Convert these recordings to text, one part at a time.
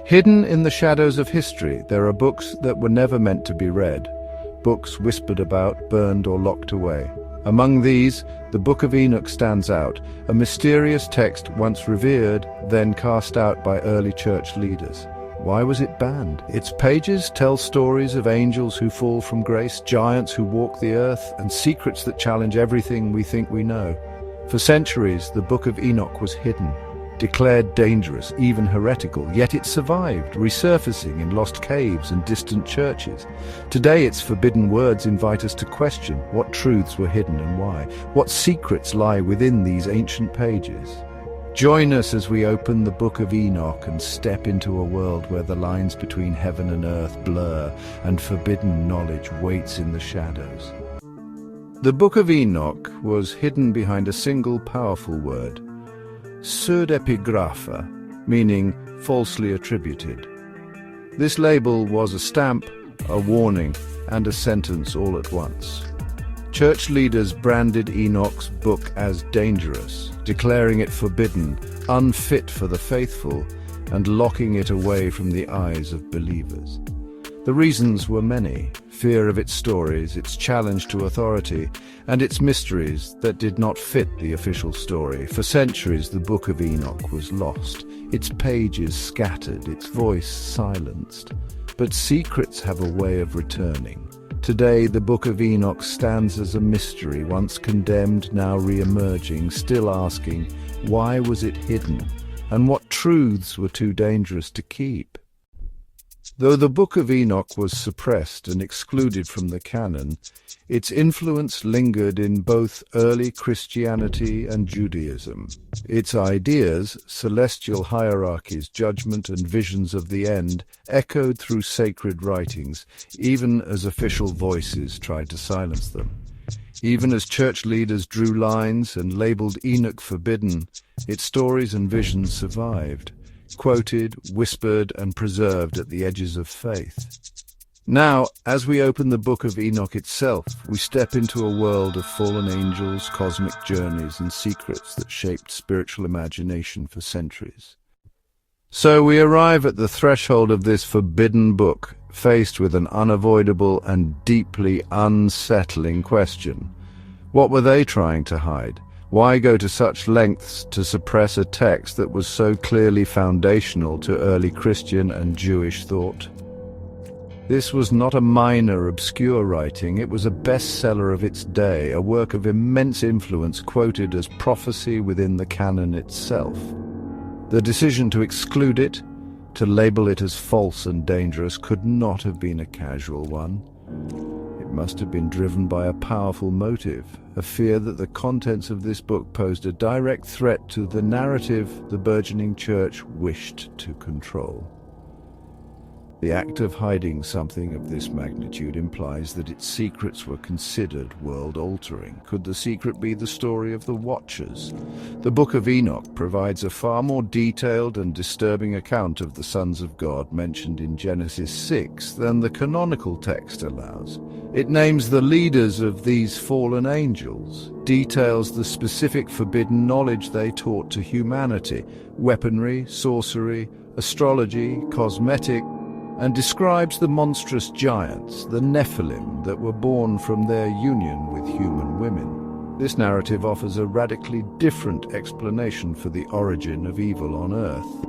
Hidden in the shadows of history, there are books that were never meant to be read, books whispered about, burned or locked away. Among these, the Book of Enoch stands out, a mysterious text once revered, then cast out by early church leaders. Why was it banned? Its pages tell stories of angels who fall from grace, giants who walk the earth, and secrets that challenge everything we think we know. For centuries, the Book of Enoch was hidden, declared dangerous, even heretical, yet it survived, resurfacing in lost caves and distant churches. Today, its forbidden words invite us to question what truths were hidden and why, what secrets lie within these ancient pages. Join us as we open the Book of Enoch and step into a world where the lines between heaven and earth blur and forbidden knowledge waits in the shadows. The Book of Enoch was hidden behind a single powerful word, Pseudepigrapha, meaning falsely attributed. This label was a stamp, a warning, and a sentence all at once. Church leaders branded Enoch's book as dangerous, declaring it forbidden, unfit for the faithful, and locking it away from the eyes of believers. The reasons were many: fear of its stories, its challenge to authority, and its mysteries that did not fit the official story. For centuries, the Book of Enoch was lost, its pages scattered, its voice silenced. But secrets have a way of returning. Today, the Book of Enoch stands as a mystery, once condemned, now re-emerging, still asking, why was it hidden, and what truths were too dangerous to keep? Though the Book of Enoch was suppressed and excluded from the Canon, its influence lingered in both early Christianity and Judaism. Its ideas, celestial hierarchies, judgment and visions of the end, echoed through sacred writings, even as official voices tried to silence them. Even as church leaders drew lines and labeled Enoch forbidden, its stories and visions survived, quoted, whispered, and preserved at the edges of faith. Now, as we open the Book of Enoch itself, we step into a world of fallen angels, cosmic journeys, and secrets that shaped spiritual imagination for centuries. So we arrive at the threshold of this forbidden book, faced with an unavoidable and deeply unsettling question. What were they trying to hide? Why go to such lengths to suppress a text that was so clearly foundational to early Christian and Jewish thought? This was not a minor, obscure writing. It was a bestseller of its day, a work of immense influence quoted as prophecy within the canon itself. The decision to exclude it, to label it as false and dangerous, could not have been a casual one. It must have been driven by a powerful motive, a fear that the contents of this book posed a direct threat to the narrative the burgeoning church wished to control. The act of hiding something of this magnitude implies that its secrets were considered world-altering. Could the secret be the story of the Watchers? The Book of Enoch provides a far more detailed and disturbing account of the sons of God mentioned in Genesis 6 than the canonical text allows. It names the leaders of these fallen angels, details the specific forbidden knowledge they taught to humanity, weaponry, sorcery, astrology, cosmetic, and describes the monstrous giants, the Nephilim, that were born from their union with human women. This narrative offers a radically different explanation for the origin of evil on Earth.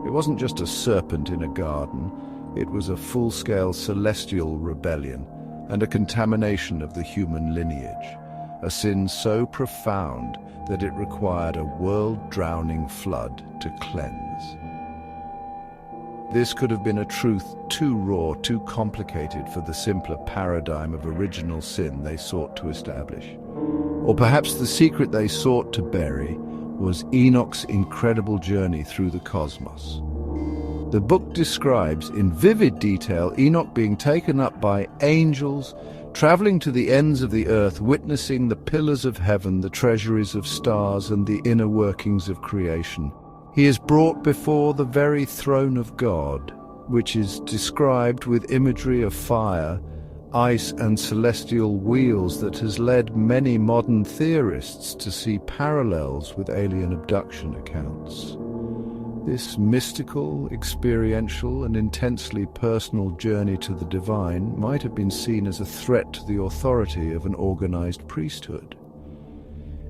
It wasn't just a serpent in a garden, it was a full-scale celestial rebellion and a contamination of the human lineage, a sin so profound that it required a world-drowning flood to cleanse. This could have been a truth too raw, too complicated for the simpler paradigm of original sin they sought to establish. Or perhaps the secret they sought to bury was Enoch's incredible journey through the cosmos. The book describes in vivid detail Enoch being taken up by angels, traveling to the ends of the earth, witnessing the pillars of heaven, the treasuries of stars, and the inner workings of creation. He is brought before the very throne of God, which is described with imagery of fire, ice, and celestial wheels that has led many modern theorists to see parallels with alien abduction accounts. This mystical, experiential, and intensely personal journey to the divine might have been seen as a threat to the authority of an organized priesthood.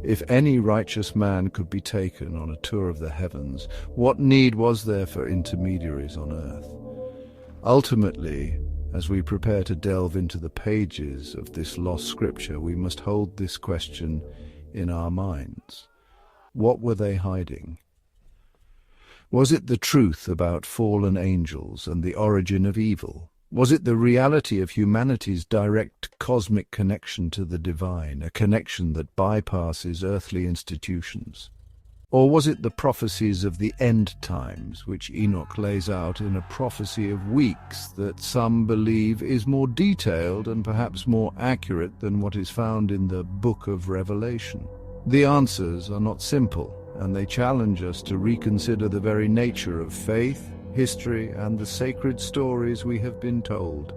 If any righteous man could be taken on a tour of the heavens, what need was there for intermediaries on earth? Ultimately, as we prepare to delve into the pages of this lost scripture, we must hold this question in our minds. What were they hiding? Was it the truth about fallen angels and the origin of evil? Was it the reality of humanity's direct cosmic connection to the divine, a connection that bypasses earthly institutions? Or was it the prophecies of the end times, which Enoch lays out in a prophecy of weeks that some believe is more detailed and perhaps more accurate than what is found in the Book of Revelation? The answers are not simple, and they challenge us to reconsider the very nature of faith, history, and the sacred stories we have been told.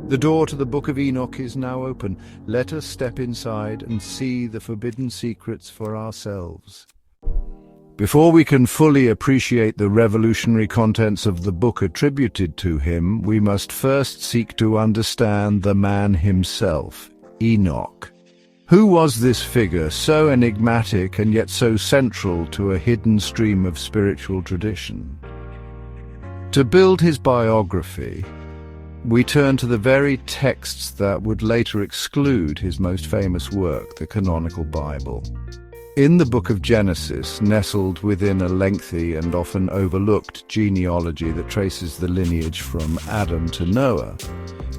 The door to the Book of Enoch is now open. Let us step inside and see the forbidden secrets for ourselves. Before we can fully appreciate the revolutionary contents of the book attributed to him, we must first seek to understand the man himself, Enoch. Who was this figure, so enigmatic and yet so central to a hidden stream of spiritual tradition? To build his biography, we turn to the very texts that would later exclude his most famous work, the canonical Bible. In the book of Genesis, nestled within a lengthy and often overlooked genealogy that traces the lineage from Adam to Noah,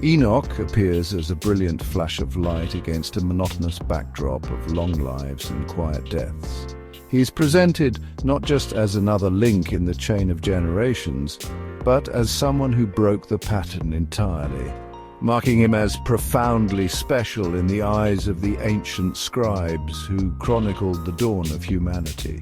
Enoch appears as a brilliant flash of light against a monotonous backdrop of long lives and quiet deaths. He is presented not just as another link in the chain of generations, but as someone who broke the pattern entirely, marking him as profoundly special in the eyes of the ancient scribes who chronicled the dawn of humanity.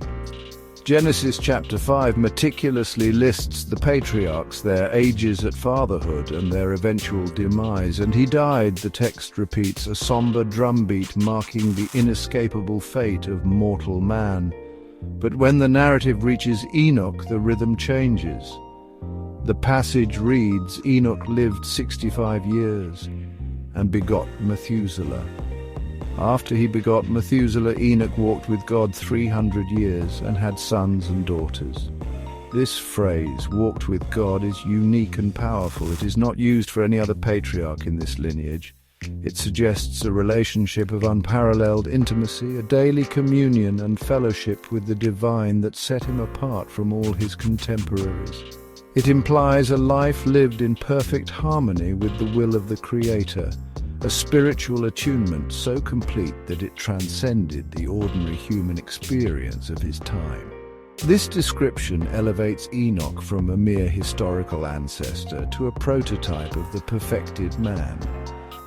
Genesis chapter 5 meticulously lists the patriarchs, their ages at fatherhood, and their eventual demise. And he died, the text repeats, a somber drumbeat marking the inescapable fate of mortal man. But when the narrative reaches Enoch, the rhythm changes. The passage reads, Enoch lived 65 years and begot Methuselah. After he begot Methuselah, Enoch walked with God 300 years and had sons and daughters. This phrase, walked with God, is unique and powerful. It is not used for any other patriarch in this lineage. It suggests a relationship of unparalleled intimacy, a daily communion and fellowship with the divine that set him apart from all his contemporaries. It implies a life lived in perfect harmony with the will of the Creator, a spiritual attunement so complete that it transcended the ordinary human experience of his time. This description elevates Enoch from a mere historical ancestor to a prototype of the perfected man.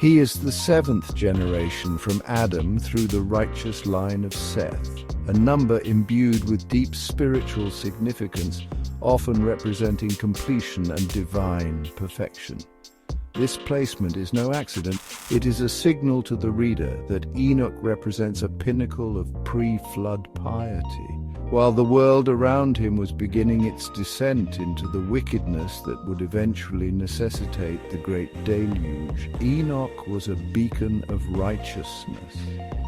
He is the seventh generation from Adam through the righteous line of Seth, a number imbued with deep spiritual significance, often representing completion and divine perfection. This placement is no accident. It is a signal to the reader that Enoch represents a pinnacle of pre-flood piety. While the world around him was beginning its descent into the wickedness that would eventually necessitate the great deluge, Enoch was a beacon of righteousness.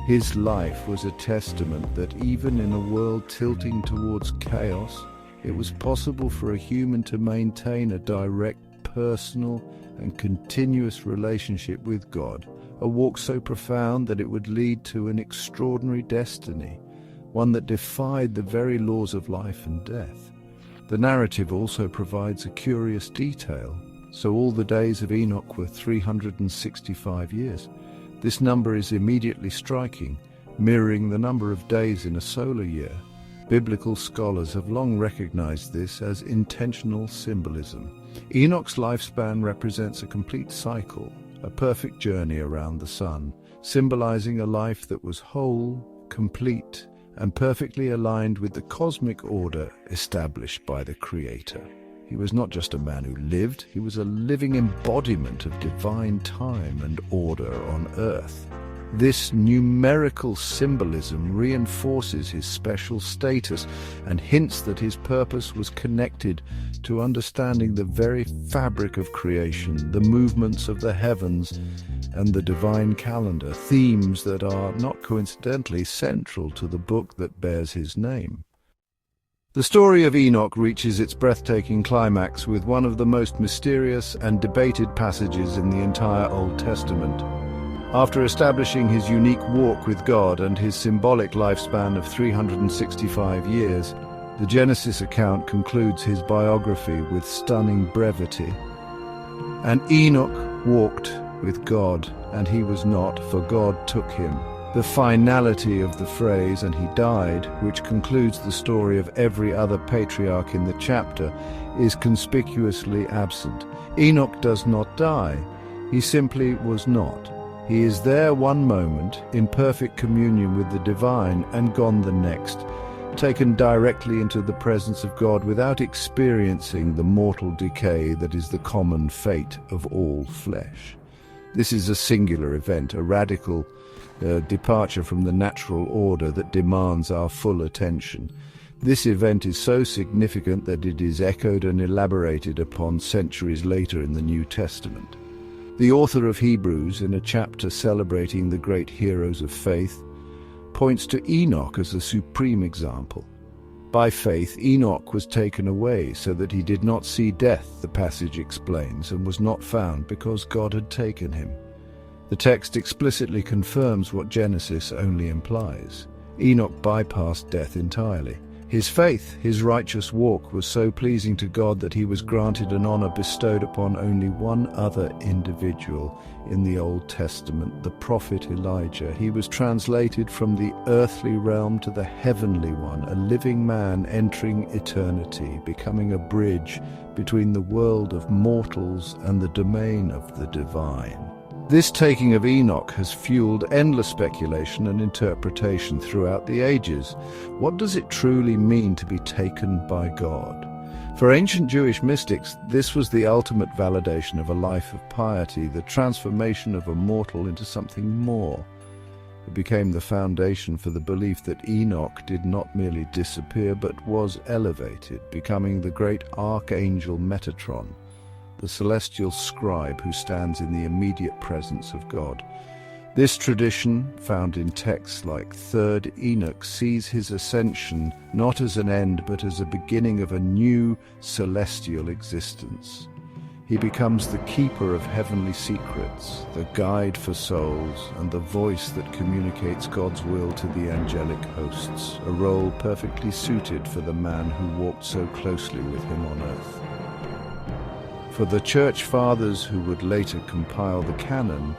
His life was a testament that even in a world tilting towards chaos, it was possible for a human to maintain a direct, personal, and continuous relationship with God, a walk so profound that it would lead to an extraordinary destiny, one that defied the very laws of life and death. The narrative also provides a curious detail. So all the days of Enoch were 365 years. This number is immediately striking, mirroring the number of days in a solar year. Biblical scholars have long recognized this as intentional symbolism. Enoch's lifespan represents a complete cycle, a perfect journey around the sun, symbolizing a life that was whole, complete, and perfectly aligned with the cosmic order established by the Creator. He was not just a man who lived, he was a living embodiment of divine time and order on earth. This numerical symbolism reinforces his special status and hints that his purpose was connected to understanding the very fabric of creation, the movements of the heavens, and the divine calendar, themes that are, not coincidentally, central to the book that bears his name. The story of Enoch reaches its breathtaking climax with one of the most mysterious and debated passages in the entire Old Testament. After establishing his unique walk with God and his symbolic lifespan of 365 years, the Genesis account concludes his biography with stunning brevity. And Enoch walked with God, and he was not, for God took him. The finality of the phrase, "and he died," which concludes the story of every other patriarch in the chapter, is conspicuously absent. Enoch does not die. He simply was not. He is there one moment, in perfect communion with the divine, and gone the next, taken directly into the presence of God without experiencing the mortal decay that is the common fate of all flesh. This is a singular event, a radical departure from the natural order that demands our full attention. This event is so significant that it is echoed and elaborated upon centuries later in the New Testament. The author of Hebrews, in a chapter celebrating the great heroes of faith, points to Enoch as a supreme example. By faith, Enoch was taken away so that he did not see death, the passage explains, and was not found because God had taken him. The text explicitly confirms what Genesis only implies. Enoch bypassed death entirely. His faith, his righteous walk, was so pleasing to God that he was granted an honor bestowed upon only one other individual in the Old Testament, the prophet Elijah. He was translated from the earthly realm to the heavenly one, a living man entering eternity, becoming a bridge between the world of mortals and the domain of the divine. This taking of Enoch has fueled endless speculation and interpretation throughout the ages. What does it truly mean to be taken by God? For ancient Jewish mystics, this was the ultimate validation of a life of piety, the transformation of a mortal into something more. It became the foundation for the belief that Enoch did not merely disappear but was elevated, becoming the great archangel Metatron, the celestial scribe who stands in the immediate presence of God. This tradition, found in texts like 3rd Enoch, sees his ascension not as an end but as a beginning of a new celestial existence. He becomes the keeper of heavenly secrets, the guide for souls, and the voice that communicates God's will to the angelic hosts, a role perfectly suited for the man who walked so closely with him on earth. For the Church Fathers who would later compile the Canon,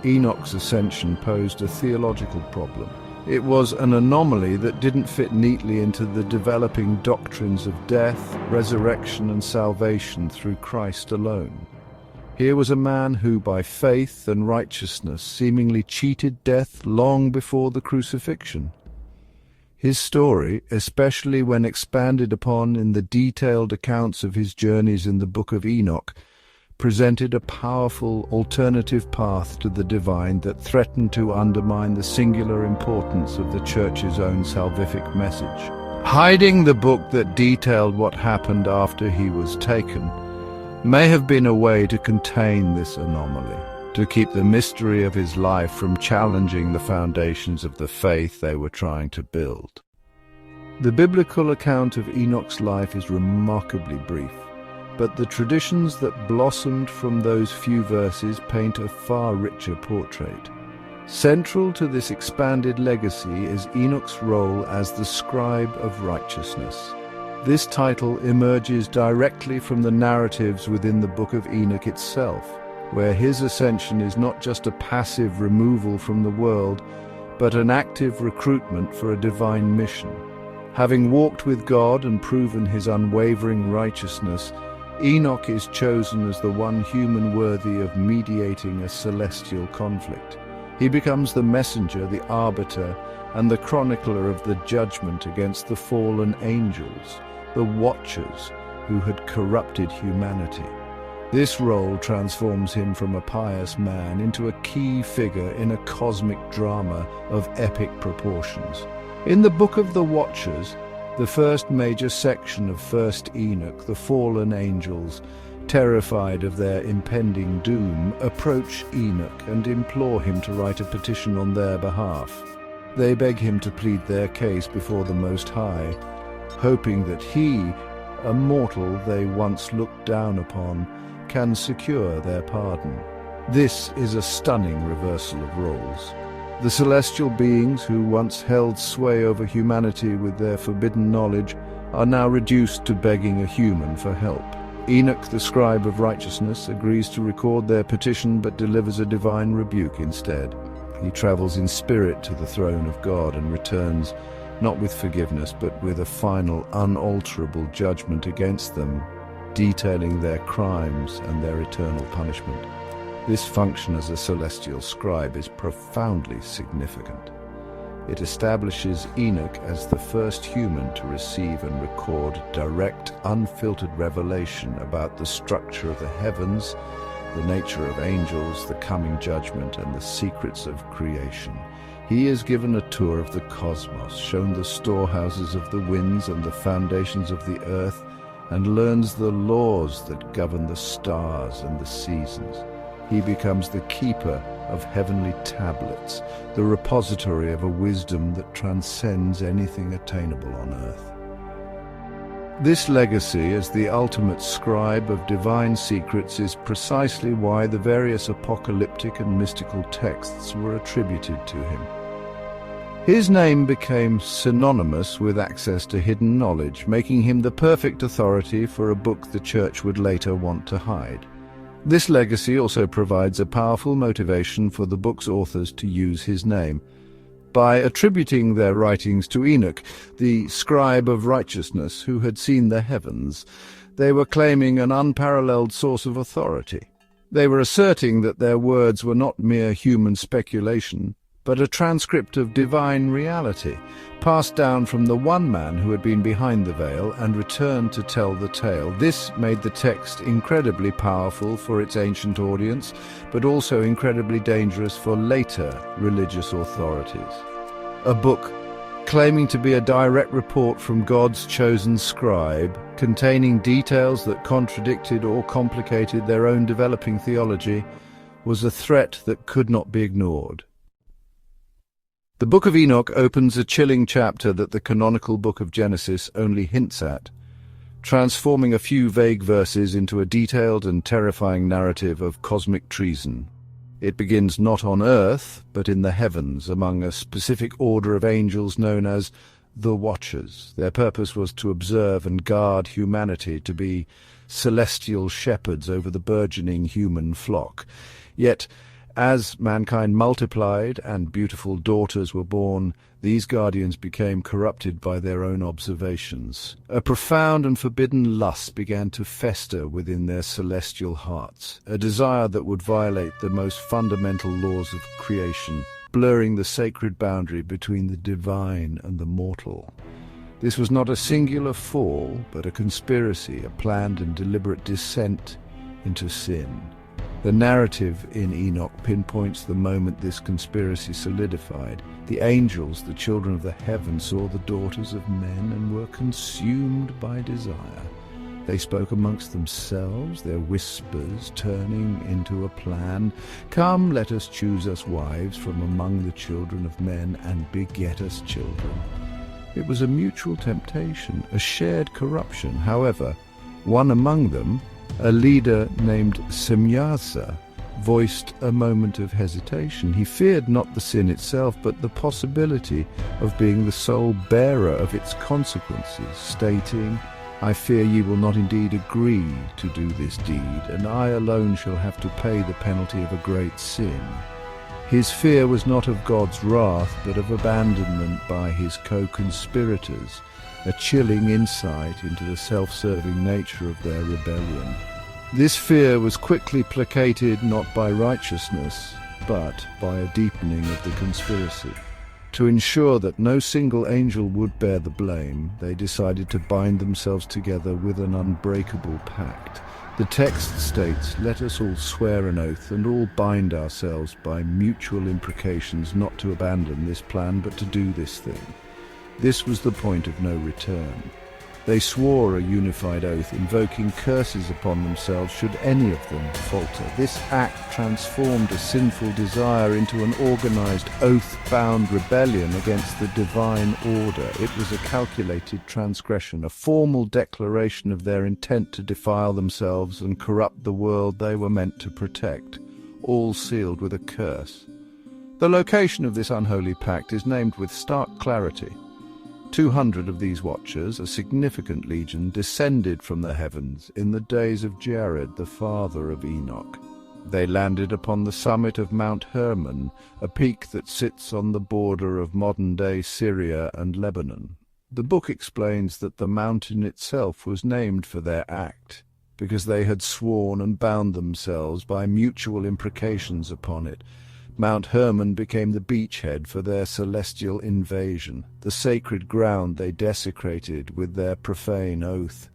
Enoch's ascension posed a theological problem. It was an anomaly that didn't fit neatly into the developing doctrines of death, resurrection, and salvation through Christ alone. Here was a man who, by faith and righteousness, seemingly cheated death long before the crucifixion. His story, especially when expanded upon in the detailed accounts of his journeys in the Book of Enoch, presented a powerful alternative path to the divine that threatened to undermine the singular importance of the Church's own salvific message. Hiding the book that detailed what happened after he was taken may have been a way to contain this anomaly, to keep the mystery of his life from challenging the foundations of the faith they were trying to build. The biblical account of Enoch's life is remarkably brief, but the traditions that blossomed from those few verses paint a far richer portrait. Central to this expanded legacy is Enoch's role as the scribe of righteousness. This title emerges directly from the narratives within the Book of Enoch itself, where his ascension is not just a passive removal from the world, but an active recruitment for a divine mission. Having walked with God and proven his unwavering righteousness, Enoch is chosen as the one human worthy of mediating a celestial conflict. He becomes the messenger, the arbiter, and the chronicler of the judgment against the fallen angels, the watchers who had corrupted humanity. This role transforms him from a pious man into a key figure in a cosmic drama of epic proportions. In the Book of the Watchers, the first major section of First Enoch, the fallen angels, terrified of their impending doom, approach Enoch and implore him to write a petition on their behalf. They beg him to plead their case before the Most High, hoping that he, a mortal they once looked down upon, can secure their pardon. This is a stunning reversal of roles. The celestial beings who once held sway over humanity with their forbidden knowledge are now reduced to begging a human for help. Enoch, the scribe of righteousness, agrees to record their petition but delivers a divine rebuke instead. He travels in spirit to the throne of God and returns not with forgiveness but with a final, unalterable judgment against them, detailing their crimes and their eternal punishment. This function as a celestial scribe is profoundly significant. It establishes Enoch as the first human to receive and record direct, unfiltered revelation about the structure of the heavens, the nature of angels, the coming judgment, and the secrets of creation. He is given a tour of the cosmos, shown the storehouses of the winds and the foundations of the earth, and learns the laws that govern the stars and the seasons. He becomes the keeper of heavenly tablets, the repository of a wisdom that transcends anything attainable on earth. This legacy as the ultimate scribe of divine secrets is precisely why the various apocalyptic and mystical texts were attributed to him. His name became synonymous with access to hidden knowledge, making him the perfect authority for a book the Church would later want to hide. This legacy also provides a powerful motivation for the book's authors to use his name. By attributing their writings to Enoch, the scribe of righteousness who had seen the heavens, they were claiming an unparalleled source of authority. They were asserting that their words were not mere human speculation, but a transcript of divine reality, passed down from the one man who had been behind the veil and returned to tell the tale. This made the text incredibly powerful for its ancient audience, but also incredibly dangerous for later religious authorities. A book claiming to be a direct report from God's chosen scribe, containing details that contradicted or complicated their own developing theology, was a threat that could not be ignored. The Book of Enoch opens a chilling chapter that the canonical Book of Genesis only hints at, transforming a few vague verses into a detailed and terrifying narrative of cosmic treason. It begins not on earth, but in the heavens, among a specific order of angels known as the Watchers. Their purpose was to observe and guard humanity, to be celestial shepherds over the burgeoning human flock. Yet, as mankind multiplied and beautiful daughters were born, these guardians became corrupted by their own observations. A profound and forbidden lust began to fester within their celestial hearts, a desire that would violate the most fundamental laws of creation, blurring the sacred boundary between the divine and the mortal. This was not a singular fall, but a conspiracy, a planned and deliberate descent into sin. The narrative in Enoch pinpoints the moment this conspiracy solidified. The angels, the children of the heaven, saw the daughters of men and were consumed by desire. They spoke amongst themselves, their whispers turning into a plan. "Come, let us choose us wives from among the children of men and beget us children." It was a mutual temptation, a shared corruption. However, one among them, a leader named Semyaza, voiced a moment of hesitation. He feared not the sin itself, but the possibility of being the sole bearer of its consequences, stating, "I fear ye will not indeed agree to do this deed, and I alone shall have to pay the penalty of a great sin." His fear was not of God's wrath, but of abandonment by his co-conspirators, a chilling insight into the self-serving nature of their rebellion. This fear was quickly placated not by righteousness, but by a deepening of the conspiracy. To ensure that no single angel would bear the blame, they decided to bind themselves together with an unbreakable pact. The text states, "Let us all swear an oath and all bind ourselves by mutual imprecations not to abandon this plan but to do this thing." This was the point of no return. They swore a unified oath, invoking curses upon themselves should any of them falter. This act transformed a sinful desire into an organized, oath-bound rebellion against the divine order. It was a calculated transgression, a formal declaration of their intent to defile themselves and corrupt the world they were meant to protect, all sealed with a curse. The location of this unholy pact is named with stark clarity. 200 of these watchers, a significant legion, descended from the heavens in the days of Jared, the father of Enoch. They landed upon the summit of Mount Hermon, a peak that sits on the border of modern-day Syria and Lebanon. The book explains that the mountain itself was named for their act, because they had sworn and bound themselves by mutual imprecations upon it. Mount Hermon became the beachhead for their celestial invasion, the sacred ground they desecrated with their profane oath.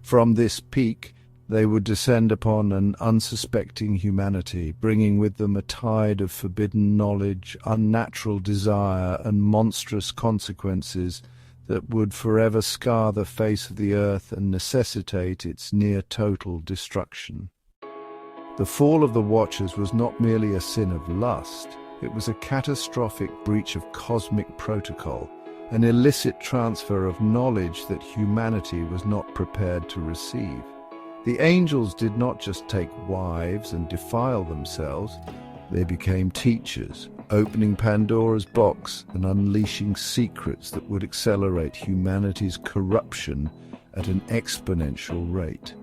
From this peak, they would descend upon an unsuspecting humanity, bringing with them a tide of forbidden knowledge, unnatural desire, and monstrous consequences that would forever scar the face of the earth and necessitate its near-total destruction. The fall of the Watchers was not merely a sin of lust, it was a catastrophic breach of cosmic protocol, an illicit transfer of knowledge that humanity was not prepared to receive. The angels did not just take wives and defile themselves, they became teachers, opening Pandora's box and unleashing secrets that would accelerate humanity's corruption at an exponential rate.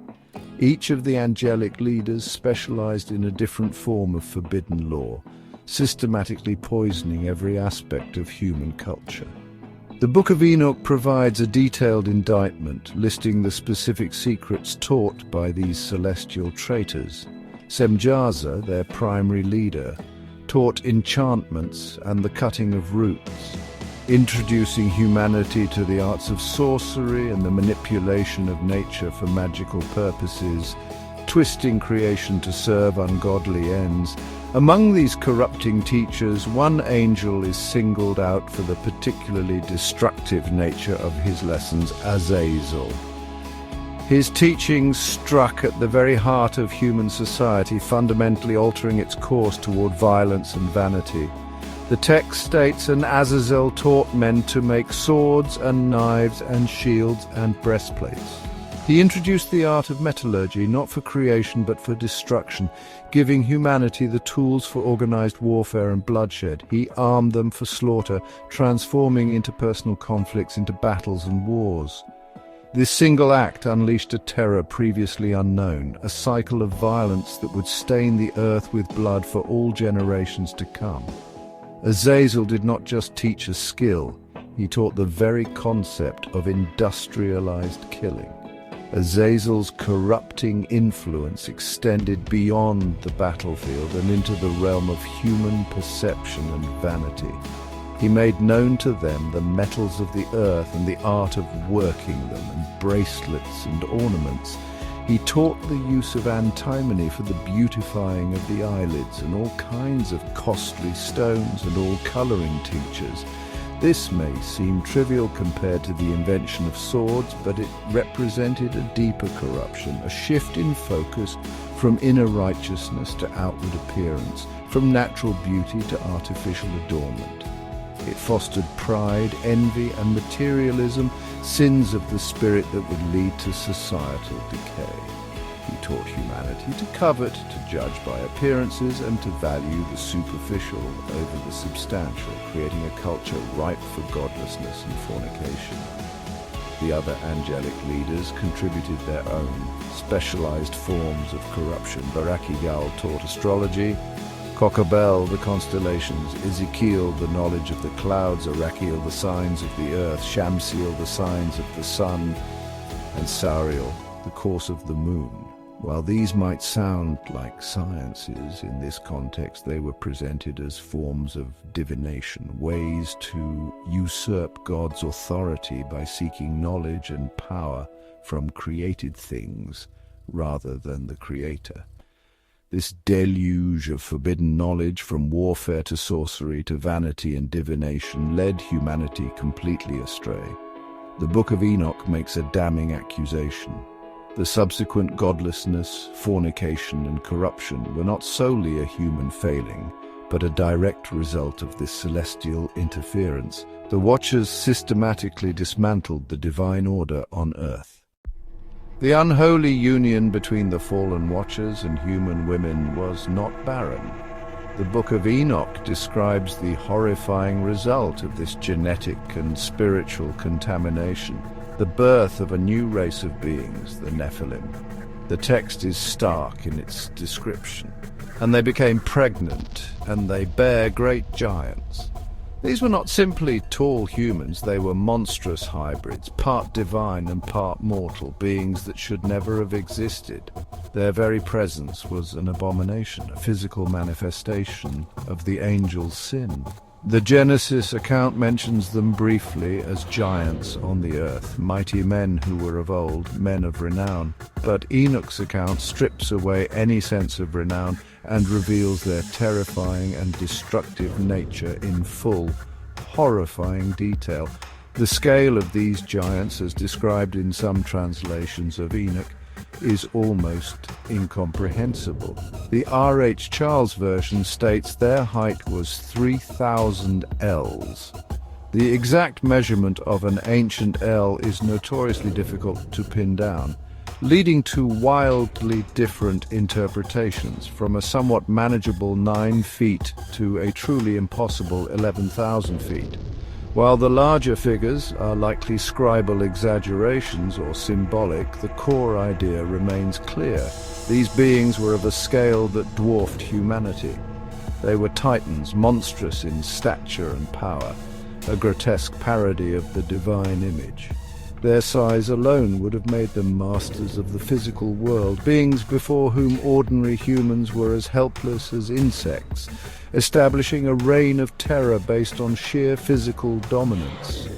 Each of the angelic leaders specialized in a different form of forbidden law, systematically poisoning every aspect of human culture. The Book of Enoch provides a detailed indictment listing the specific secrets taught by these celestial traitors. Semjaza, their primary leader, taught enchantments and the cutting of roots, introducing humanity to the arts of sorcery and the manipulation of nature for magical purposes, twisting creation to serve ungodly ends. Among these corrupting teachers, one angel is singled out for the particularly destructive nature of his lessons, Azazel. His teachings struck at the very heart of human society, fundamentally altering its course toward violence and vanity. The text states, "And Azazel taught men to make swords and knives and shields and breastplates." He introduced the art of metallurgy, not for creation but for destruction, giving humanity the tools for organized warfare and bloodshed. He armed them for slaughter, transforming interpersonal conflicts into battles and wars. This single act unleashed a terror previously unknown, a cycle of violence that would stain the earth with blood for all generations to come. Azazel did not just teach a skill, he taught the very concept of industrialized killing. Azazel's corrupting influence extended beyond the battlefield and into the realm of human perception and vanity. He made known to them the metals of the earth and the art of working them, and bracelets and ornaments. He taught the use of antimony for the beautifying of the eyelids, and all kinds of costly stones and all coloring tinctures. This may seem trivial compared to the invention of swords, but it represented a deeper corruption, a shift in focus from inner righteousness to outward appearance, from natural beauty to artificial adornment. It fostered pride, envy, and materialism, sins of the spirit that would lead to societal decay. He taught humanity to covet, to judge by appearances, and to value the superficial over the substantial, creating a culture ripe for godlessness and fornication. The other angelic leaders contributed their own specialized forms of corruption. Barakigal taught astrology, Kokabel the constellations, Ezekiel the knowledge of the clouds, Arakiel the signs of the earth, Shamsiel the signs of the sun, and Sauriel the course of the moon. While these might sound like sciences, in this context they were presented as forms of divination, ways to usurp God's authority by seeking knowledge and power from created things rather than the Creator. This deluge of forbidden knowledge, from warfare to sorcery to vanity and divination, led humanity completely astray. The Book of Enoch makes a damning accusation. The subsequent godlessness, fornication, and corruption were not solely a human failing, but a direct result of this celestial interference. The Watchers systematically dismantled the divine order on earth. The unholy union between the fallen Watchers and human women was not barren. The Book of Enoch describes the horrifying result of this genetic and spiritual contamination, the birth of a new race of beings, the Nephilim. The text is stark in its description. And they became pregnant, and they bare great giants. These were not simply tall humans, they were monstrous hybrids, part divine and part mortal, beings that should never have existed. Their very presence was an abomination, a physical manifestation of the angel's sin. The Genesis account mentions them briefly as giants on the earth, mighty men who were of old, men of renown. But Enoch's account strips away any sense of renown and reveals their terrifying and destructive nature in full, horrifying detail. The scale of these giants, as described in some translations of Enoch, is almost incomprehensible. The R.H. Charles version states their height was 3,000 ells. The exact measurement of an ancient ell is notoriously difficult to pin down, leading to wildly different interpretations, from a somewhat manageable 9 feet to a truly impossible 11,000 feet. While the larger figures are likely scribal exaggerations or symbolic, the core idea remains clear. These beings were of a scale that dwarfed humanity. They were titans, monstrous in stature and power, a grotesque parody of the divine image. Their size alone would have made them masters of the physical world, beings before whom ordinary humans were as helpless as insects, establishing a reign of terror based on sheer physical dominance.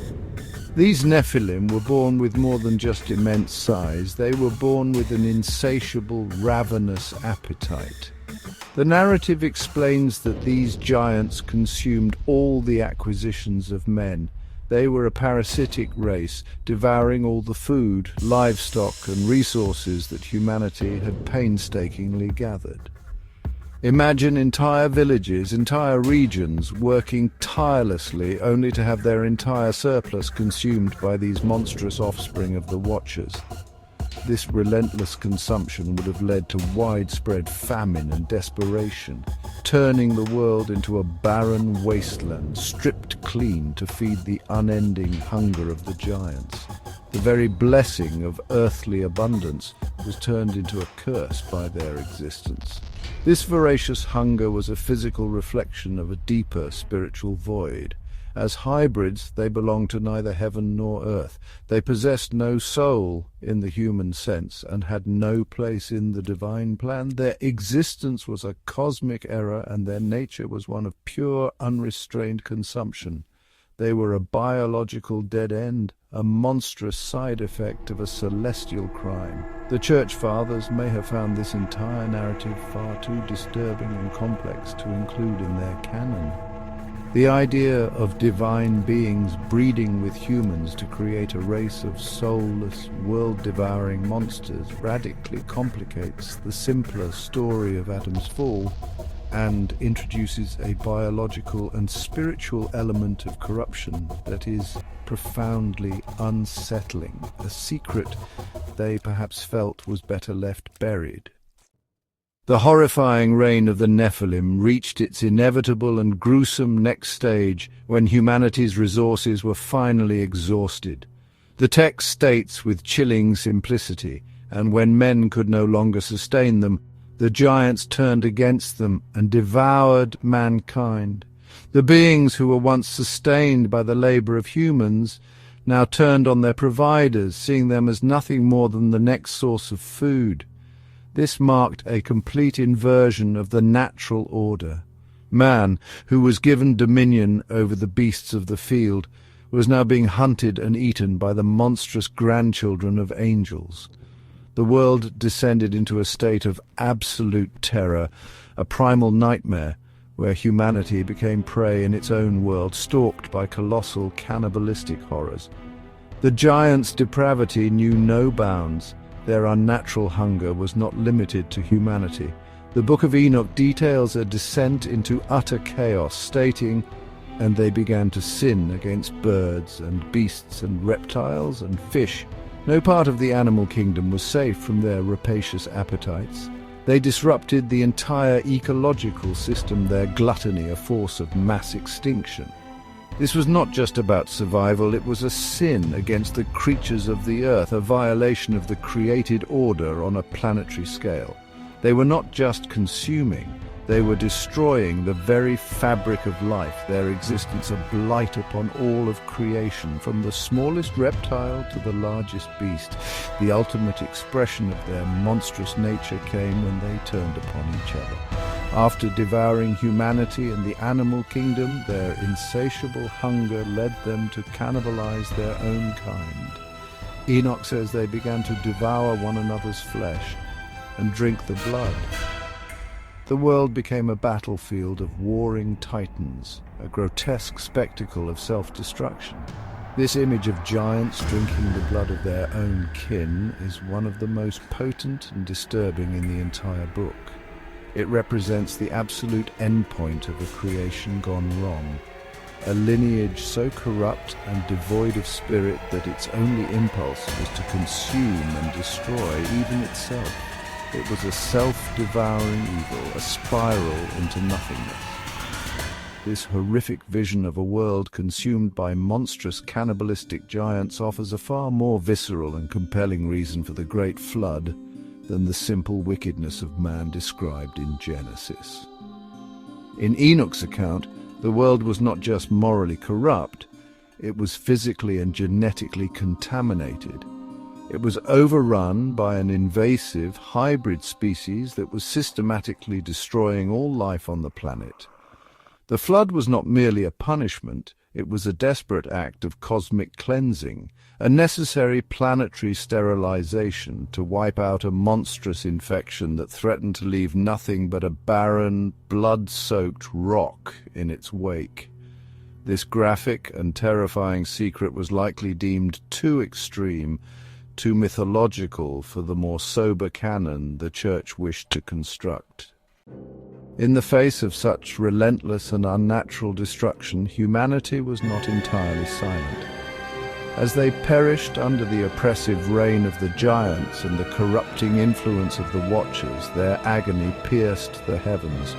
These Nephilim were born with more than just immense size. They were born with an insatiable, ravenous appetite. The narrative explains that these giants consumed all the acquisitions of men. They were a parasitic race, devouring all the food, livestock, and resources that humanity had painstakingly gathered. Imagine entire villages, entire regions, working tirelessly only to have their entire surplus consumed by these monstrous offspring of the Watchers. This relentless consumption would have led to widespread famine and desperation, turning the world into a barren wasteland, stripped clean to feed the unending hunger of the giants. The very blessing of earthly abundance was turned into a curse by their existence. This voracious hunger was a physical reflection of a deeper spiritual void. As hybrids, they belonged to neither heaven nor earth. They possessed no soul in the human sense and had no place in the divine plan. Their existence was a cosmic error, and their nature was one of pure, unrestrained consumption. They were a biological dead end, a monstrous side effect of a celestial crime. The Church Fathers may have found this entire narrative far too disturbing and complex to include in their canon. The idea of divine beings breeding with humans to create a race of soulless, world-devouring monsters radically complicates the simpler story of Adam's fall and introduces a biological and spiritual element of corruption that is profoundly unsettling, a secret they perhaps felt was better left buried. The horrifying reign of the Nephilim reached its inevitable and gruesome next stage when humanity's resources were finally exhausted. The text states with chilling simplicity, and when men could no longer sustain them, the giants turned against them and devoured mankind. The beings who were once sustained by the labor of humans now turned on their providers, seeing them as nothing more than the next source of food. This marked a complete inversion of the natural order. Man, who was given dominion over the beasts of the field, was now being hunted and eaten by the monstrous grandchildren of angels. The world descended into a state of absolute terror, a primal nightmare, where humanity became prey in its own world, stalked by colossal cannibalistic horrors. The giants' depravity knew no bounds. Their unnatural hunger was not limited to humanity. The Book of Enoch details a descent into utter chaos, stating, "And they began to sin against birds and beasts and reptiles and fish." No part of the animal kingdom was safe from their rapacious appetites. They disrupted the entire ecological system, their gluttony a force of mass extinction. This was not just about survival, it was a sin against the creatures of the earth, a violation of the created order on a planetary scale. They were not just consuming, they were destroying the very fabric of life, their existence a blight upon all of creation, from the smallest reptile to the largest beast. The ultimate expression of their monstrous nature came when they turned upon each other. After devouring humanity and the animal kingdom, their insatiable hunger led them to cannibalize their own kind. Enoch says they began to devour one another's flesh and drink the blood. The world became a battlefield of warring titans, a grotesque spectacle of self-destruction. This image of giants drinking the blood of their own kin is one of the most potent and disturbing in the entire book. It represents the absolute endpoint of a creation gone wrong, a lineage so corrupt and devoid of spirit that its only impulse was to consume and destroy even itself. It was a self-devouring evil, a spiral into nothingness. This horrific vision of a world consumed by monstrous cannibalistic giants offers a far more visceral and compelling reason for the Great Flood than the simple wickedness of man described in Genesis. In Enoch's account, the world was not just morally corrupt, it was physically and genetically contaminated. It was overrun by an invasive hybrid species that was systematically destroying all life on the planet. The flood was not merely a punishment, it was a desperate act of cosmic cleansing, a necessary planetary sterilization to wipe out a monstrous infection that threatened to leave nothing but a barren, blood-soaked rock in its wake. This graphic and terrifying secret was likely deemed too extreme, too mythological for the more sober canon the Church wished to construct. In the face of such relentless and unnatural destruction, humanity was not entirely silent. As they perished under the oppressive reign of the giants and the corrupting influence of the Watchers, their agony pierced the heavens.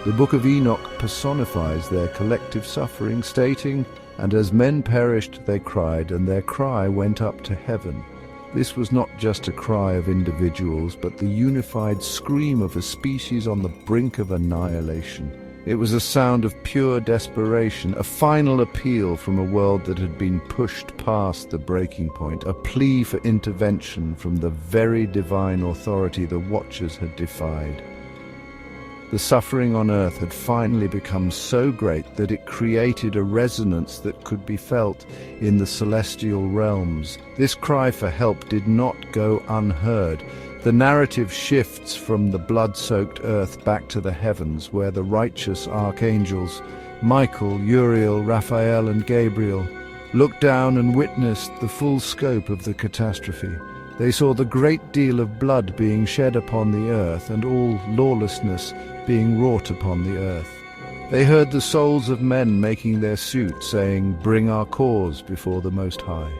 The Book of Enoch personifies their collective suffering, stating, "And as men perished they cried, and their cry went up to heaven." This was not just a cry of individuals, but the unified scream of a species on the brink of annihilation. It was a sound of pure desperation, a final appeal from a world that had been pushed past the breaking point, a plea for intervention from the very divine authority the Watchers had defied. The suffering on earth had finally become so great that it created a resonance that could be felt in the celestial realms. This cry for help did not go unheard. The narrative shifts from the blood-soaked earth back to the heavens, where the righteous archangels, Michael, Uriel, Raphael, and Gabriel, looked down and witnessed the full scope of the catastrophe. They saw the great deal of blood being shed upon the earth and all lawlessness being wrought upon the earth. They heard the souls of men making their suit, saying, "Bring our cause before the Most High."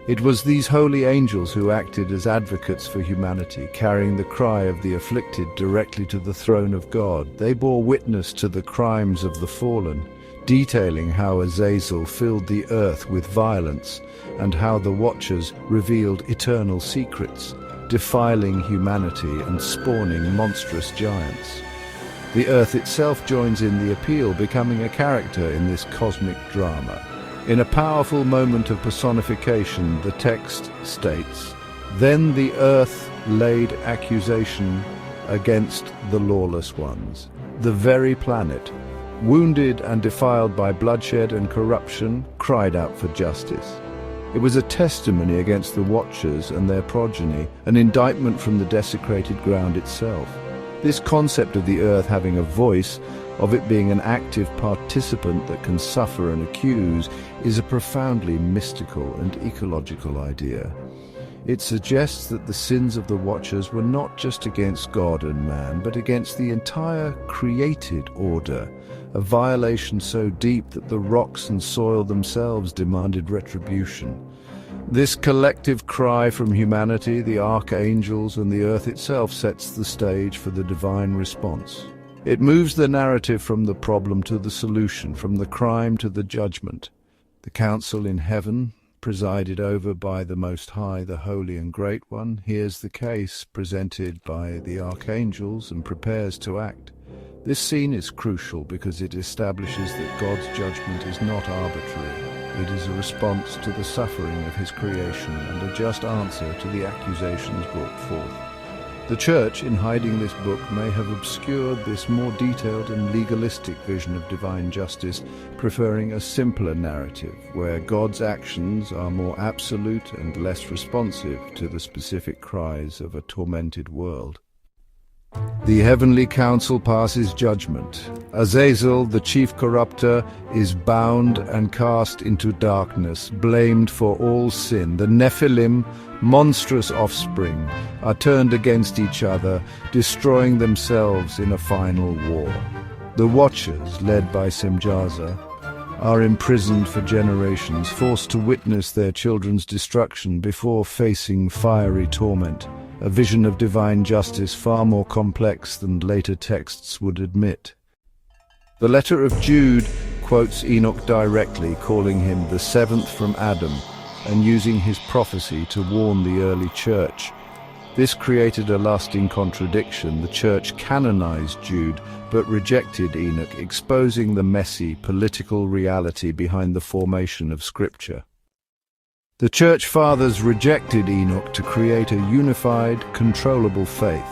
It was these holy angels who acted as advocates for humanity, carrying the cry of the afflicted directly to the throne of God. They bore witness to the crimes of the fallen, detailing how Azazel filled the earth with violence and how the Watchers revealed eternal secrets, defiling humanity and spawning monstrous giants. The earth itself joins in the appeal, becoming a character in this cosmic drama. In a powerful moment of personification, the text states, "Then the earth laid accusation against the lawless ones. The very planet, wounded and defiled by bloodshed and corruption, cried out for justice. It was a testimony against the Watchers and their progeny, an indictment from the desecrated ground itself. This concept of the earth having a voice, of it being an active participant that can suffer and accuse, is a profoundly mystical and ecological idea. It suggests that the sins of the Watchers were not just against God and man, but against the entire created order, a violation so deep that the rocks and soil themselves demanded retribution. This collective cry from humanity, the archangels, and the earth itself sets the stage for the divine response. It moves the narrative from the problem to the solution, from the crime to the judgment. The council in heaven, presided over by the Most High, the Holy and Great One, hears the case presented by the archangels and prepares to act. This scene is crucial because it establishes that God's judgment is not arbitrary. It is a response to the suffering of his creation and a just answer to the accusations brought forth. The Church, in hiding this book, may have obscured this more detailed and legalistic vision of divine justice, preferring a simpler narrative, where God's actions are more absolute and less responsive to the specific cries of a tormented world. The heavenly council passes judgment. Azazel, the chief corrupter, is bound and cast into darkness, blamed for all sin. The Nephilim, monstrous offspring, are turned against each other, destroying themselves in a final war. The Watchers, led by Simjaza, are imprisoned for generations, forced to witness their children's destruction before facing fiery torment. A vision of divine justice far more complex than later texts would admit. The letter of Jude quotes Enoch directly, calling him the seventh from Adam, and using his prophecy to warn the early church. This created a lasting contradiction. The church canonized Jude, but rejected Enoch, exposing the messy political reality behind the formation of Scripture. The Church Fathers rejected Enoch to create a unified, controllable faith.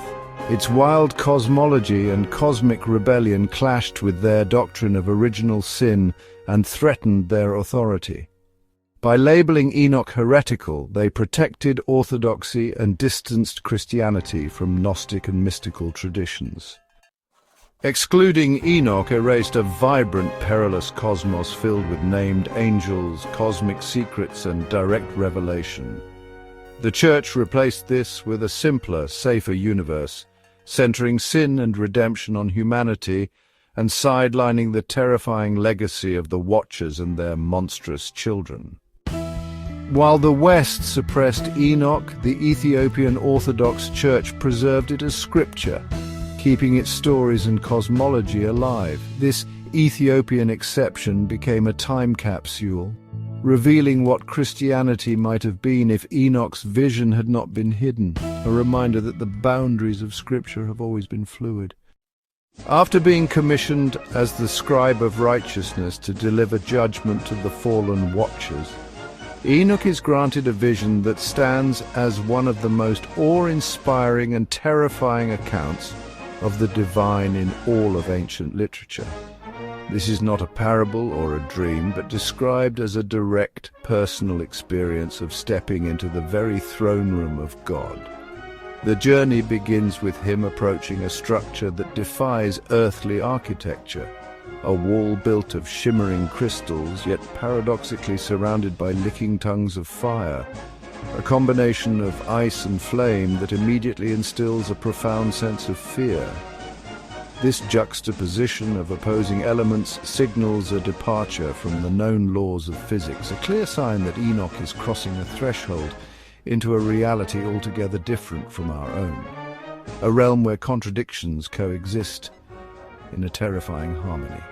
Its wild cosmology and cosmic rebellion clashed with their doctrine of original sin and threatened their authority. By labeling Enoch heretical, they protected orthodoxy and distanced Christianity from Gnostic and mystical traditions. Excluding Enoch erased a vibrant, perilous cosmos filled with named angels, cosmic secrets, and direct revelation. The Church replaced this with a simpler, safer universe, centering sin and redemption on humanity and sidelining the terrifying legacy of the Watchers and their monstrous children. While the West suppressed Enoch, the Ethiopian Orthodox Church preserved it as scripture, keeping its stories and cosmology alive. This Ethiopian exception became a time capsule, revealing what Christianity might have been if Enoch's vision had not been hidden, a reminder that the boundaries of Scripture have always been fluid. After being commissioned as the scribe of righteousness to deliver judgment to the fallen Watchers, Enoch is granted a vision that stands as one of the most awe-inspiring and terrifying accounts of the divine in all of ancient literature. This is not a parable or a dream, but described as a direct, personal experience of stepping into the very throne room of God. The journey begins with him approaching a structure that defies earthly architecture, a wall built of shimmering crystals, yet paradoxically surrounded by licking tongues of fire, a combination of ice and flame that immediately instills a profound sense of fear. This juxtaposition of opposing elements signals a departure from the known laws of physics, a clear sign that Enoch is crossing a threshold into a reality altogether different from our own, a realm where contradictions coexist in a terrifying harmony.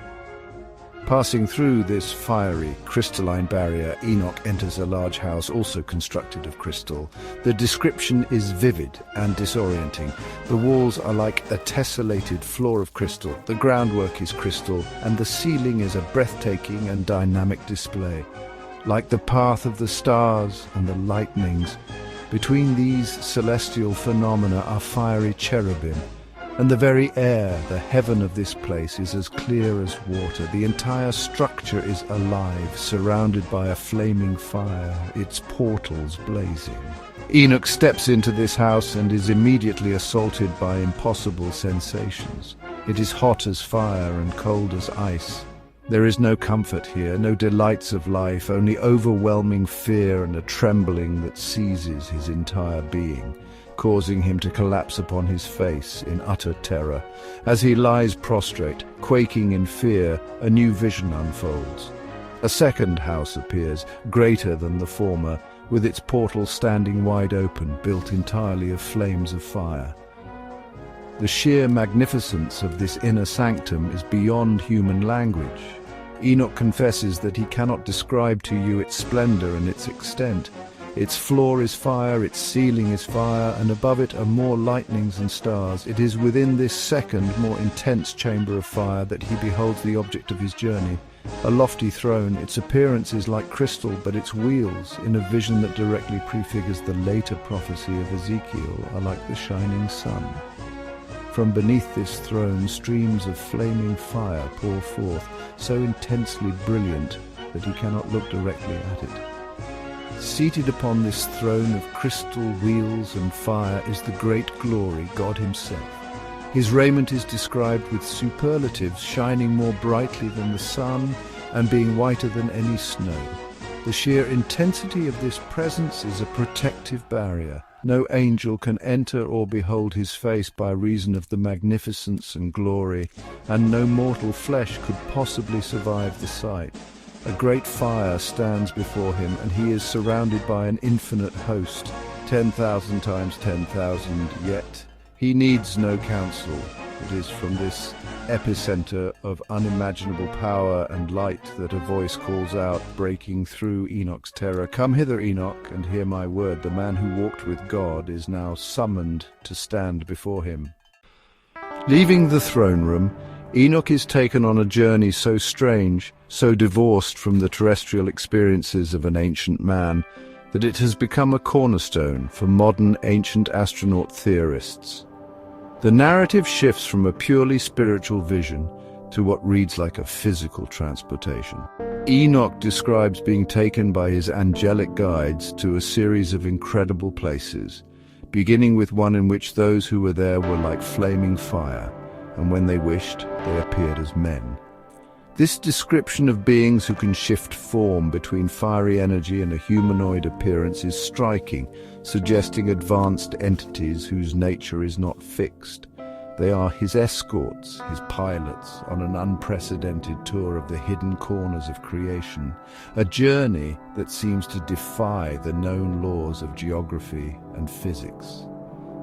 Passing through this fiery, crystalline barrier, Enoch enters a large house also constructed of crystal. The description is vivid and disorienting. The walls are like a tessellated floor of crystal, the groundwork is crystal, and the ceiling is a breathtaking and dynamic display. Like the path of the stars and the lightnings, Between these celestial phenomena are fiery cherubim, and the very air, the heaven of this place, is as clear as water. The entire structure is alive, surrounded by a flaming fire, its portals blazing. Enoch steps into this house and is immediately assaulted by impossible sensations. It is hot as fire and cold as ice. There is no comfort here, no delights of life, only overwhelming fear and a trembling that seizes his entire being, causing him to collapse upon his face in utter terror. As he lies prostrate, quaking in fear, a new vision unfolds. A second house appears, greater than the former, with its portal standing wide open, built entirely of flames of fire. The sheer magnificence of this inner sanctum is beyond human language. Enoch confesses that he cannot describe to you its splendor and its extent. Its floor is fire, its ceiling is fire, and above it are more lightnings and stars. It is within this second, more intense chamber of fire that he beholds the object of his journey. A lofty throne, its appearance is like crystal, but its wheels, in a vision that directly prefigures the later prophecy of Ezekiel, are like the shining sun. From beneath this throne, streams of flaming fire pour forth, so intensely brilliant that he cannot look directly at it. Seated upon this throne of crystal wheels and fire is the great glory, God himself. His raiment is described with superlatives, shining more brightly than the sun and being whiter than any snow. The sheer intensity of this presence is a protective barrier. No angel can enter or behold his face by reason of the magnificence and glory, and no mortal flesh could possibly survive the sight. A great fire stands before him, and he is surrounded by an infinite host, 10,000 times 10,000, yet he needs no counsel. It is from this epicenter of unimaginable power and light that a voice calls out, breaking through Enoch's terror. "Come hither, Enoch, and hear my word. The man who walked with God is now summoned to stand before him." Leaving the throne room, Enoch is taken on a journey so strange, so divorced from the terrestrial experiences of an ancient man, that it has become a cornerstone for modern ancient astronaut theorists. The narrative shifts from a purely spiritual vision to what reads like a physical transportation. Enoch describes being taken by his angelic guides to a series of incredible places, beginning with one in which those who were there were like flaming fire, and when they wished, they appeared as men. This description of beings who can shift form between fiery energy and a humanoid appearance is striking, suggesting advanced entities whose nature is not fixed. They are his escorts, his pilots, on an unprecedented tour of the hidden corners of creation, a journey that seems to defy the known laws of geography and physics.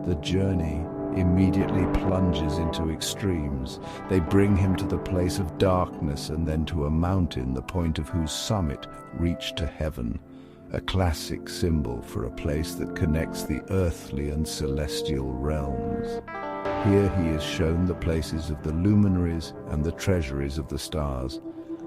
The journey immediately plunges into extremes. They bring him to the place of darkness and then to a mountain, the point of whose summit reached to heaven, a classic symbol for a place that connects the earthly and celestial realms. Here he is shown the places of the luminaries and the treasuries of the stars,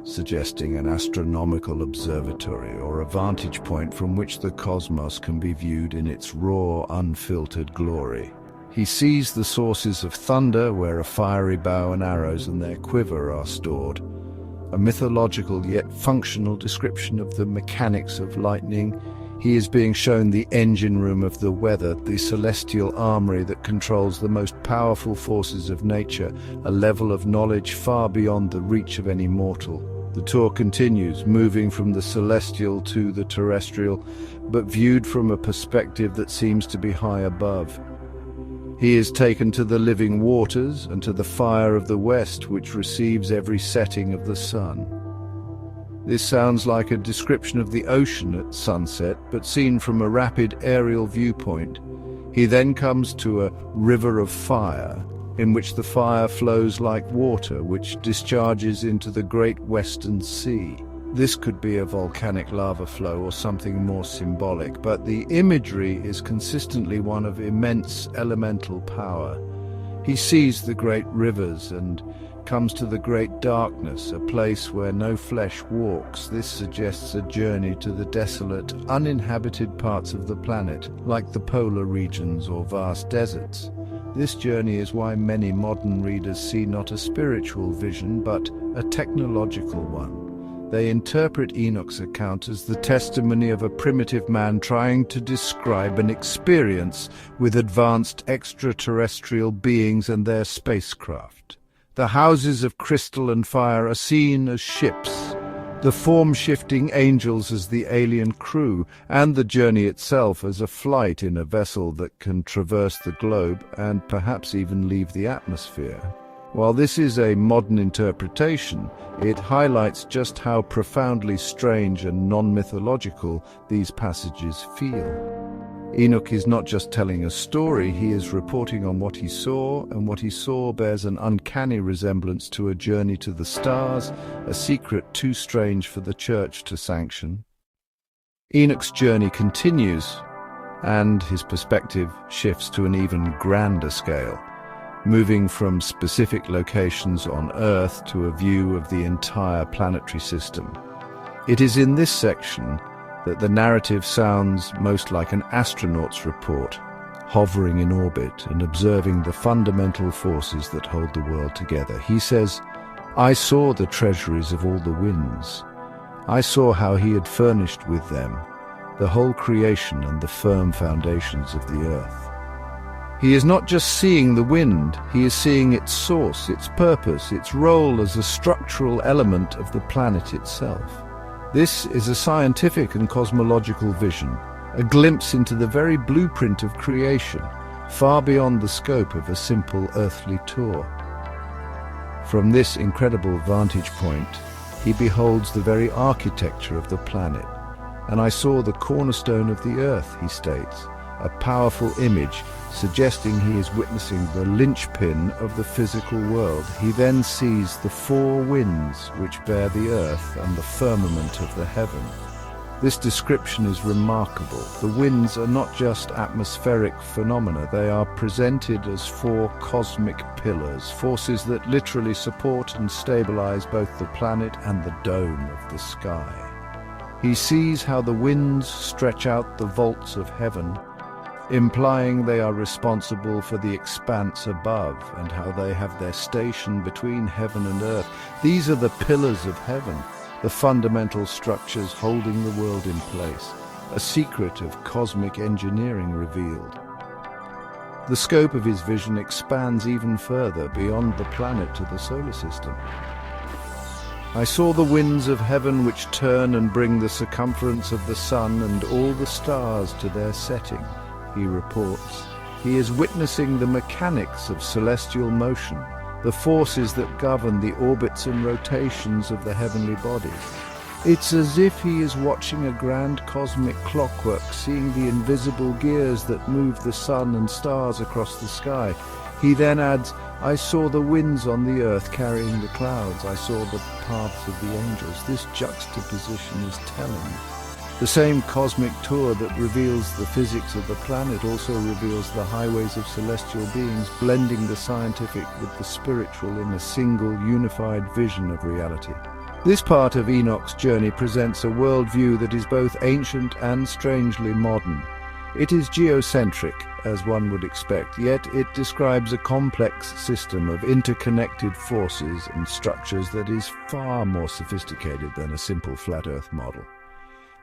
suggesting an astronomical observatory or a vantage point from which the cosmos can be viewed in its raw, unfiltered glory. He sees the sources of thunder, where a fiery bow and arrows and their quiver are stored. A mythological yet functional description of the mechanics of lightning. He is being shown the engine room of the weather, the celestial armory that controls the most powerful forces of nature, a level of knowledge far beyond the reach of any mortal. The tour continues, moving from the celestial to the terrestrial, but viewed from a perspective that seems to be high above. He is taken to the living waters and to the fire of the west, which receives every setting of the sun. This sounds like a description of the ocean at sunset, but seen from a rapid aerial viewpoint. He then comes to a river of fire, in which the fire flows like water, which discharges into the great western sea. This could be a volcanic lava flow or something more symbolic, but the imagery is consistently one of immense elemental power. He sees the great rivers and comes to the great darkness, a place where no flesh walks. This suggests a journey to the desolate, uninhabited parts of the planet, like the polar regions or vast deserts. This journey is why many modern readers see not a spiritual vision, but a technological one. They interpret Enoch's account as the testimony of a primitive man trying to describe an experience with advanced extraterrestrial beings and their spacecraft. The houses of crystal and fire are seen as ships, the form-shifting angels as the alien crew, and the journey itself as a flight in a vessel that can traverse the globe and perhaps even leave the atmosphere. While this is a modern interpretation, it highlights just how profoundly strange and non-mythological these passages feel. Enoch is not just telling a story, he is reporting on what he saw, and what he saw bears an uncanny resemblance to a journey to the stars, a secret too strange for the church to sanction. Enoch's journey continues, and his perspective shifts to an even grander scale, moving from specific locations on Earth to a view of the entire planetary system. It is in this section that the narrative sounds most like an astronaut's report, hovering in orbit and observing the fundamental forces that hold the world together. He says, "I saw the treasuries of all the winds. I saw how he had furnished with them the whole creation and the firm foundations of the earth." He is not just seeing the wind, he is seeing its source, its purpose, its role as a structural element of the planet itself. This is a scientific and cosmological vision, a glimpse into the very blueprint of creation, far beyond the scope of a simple earthly tour. From this incredible vantage point, he beholds the very architecture of the planet. "And I saw the cornerstone of the earth," he states, a powerful image suggesting he is witnessing the linchpin of the physical world. He then sees the four winds which bear the earth and the firmament of the heaven. This description is remarkable. The winds are not just atmospheric phenomena, they are presented as four cosmic pillars, forces that literally support and stabilize both the planet and the dome of the sky. He sees how the winds stretch out the vaults of heaven, implying they are responsible for the expanse above, and how they have their station between heaven and earth. These are the pillars of heaven, the fundamental structures holding the world in place, a secret of cosmic engineering revealed. The scope of his vision expands even further beyond the planet to the solar system. "I saw the winds of heaven which turn and bring the circumference of the sun and all the stars to their setting," he reports. He is witnessing the mechanics of celestial motion, the forces that govern the orbits and rotations of the heavenly bodies. It's as if he is watching a grand cosmic clockwork, seeing the invisible gears that move the sun and stars across the sky. He then adds, "I saw the winds on the earth carrying the clouds. I saw the paths of the angels." This juxtaposition is telling. The same cosmic tour that reveals the physics of the planet also reveals the highways of celestial beings, blending the scientific with the spiritual in a single, unified vision of reality. This part of Enoch's journey presents a worldview that is both ancient and strangely modern. It is geocentric, as one would expect, yet it describes a complex system of interconnected forces and structures that is far more sophisticated than a simple flat Earth model.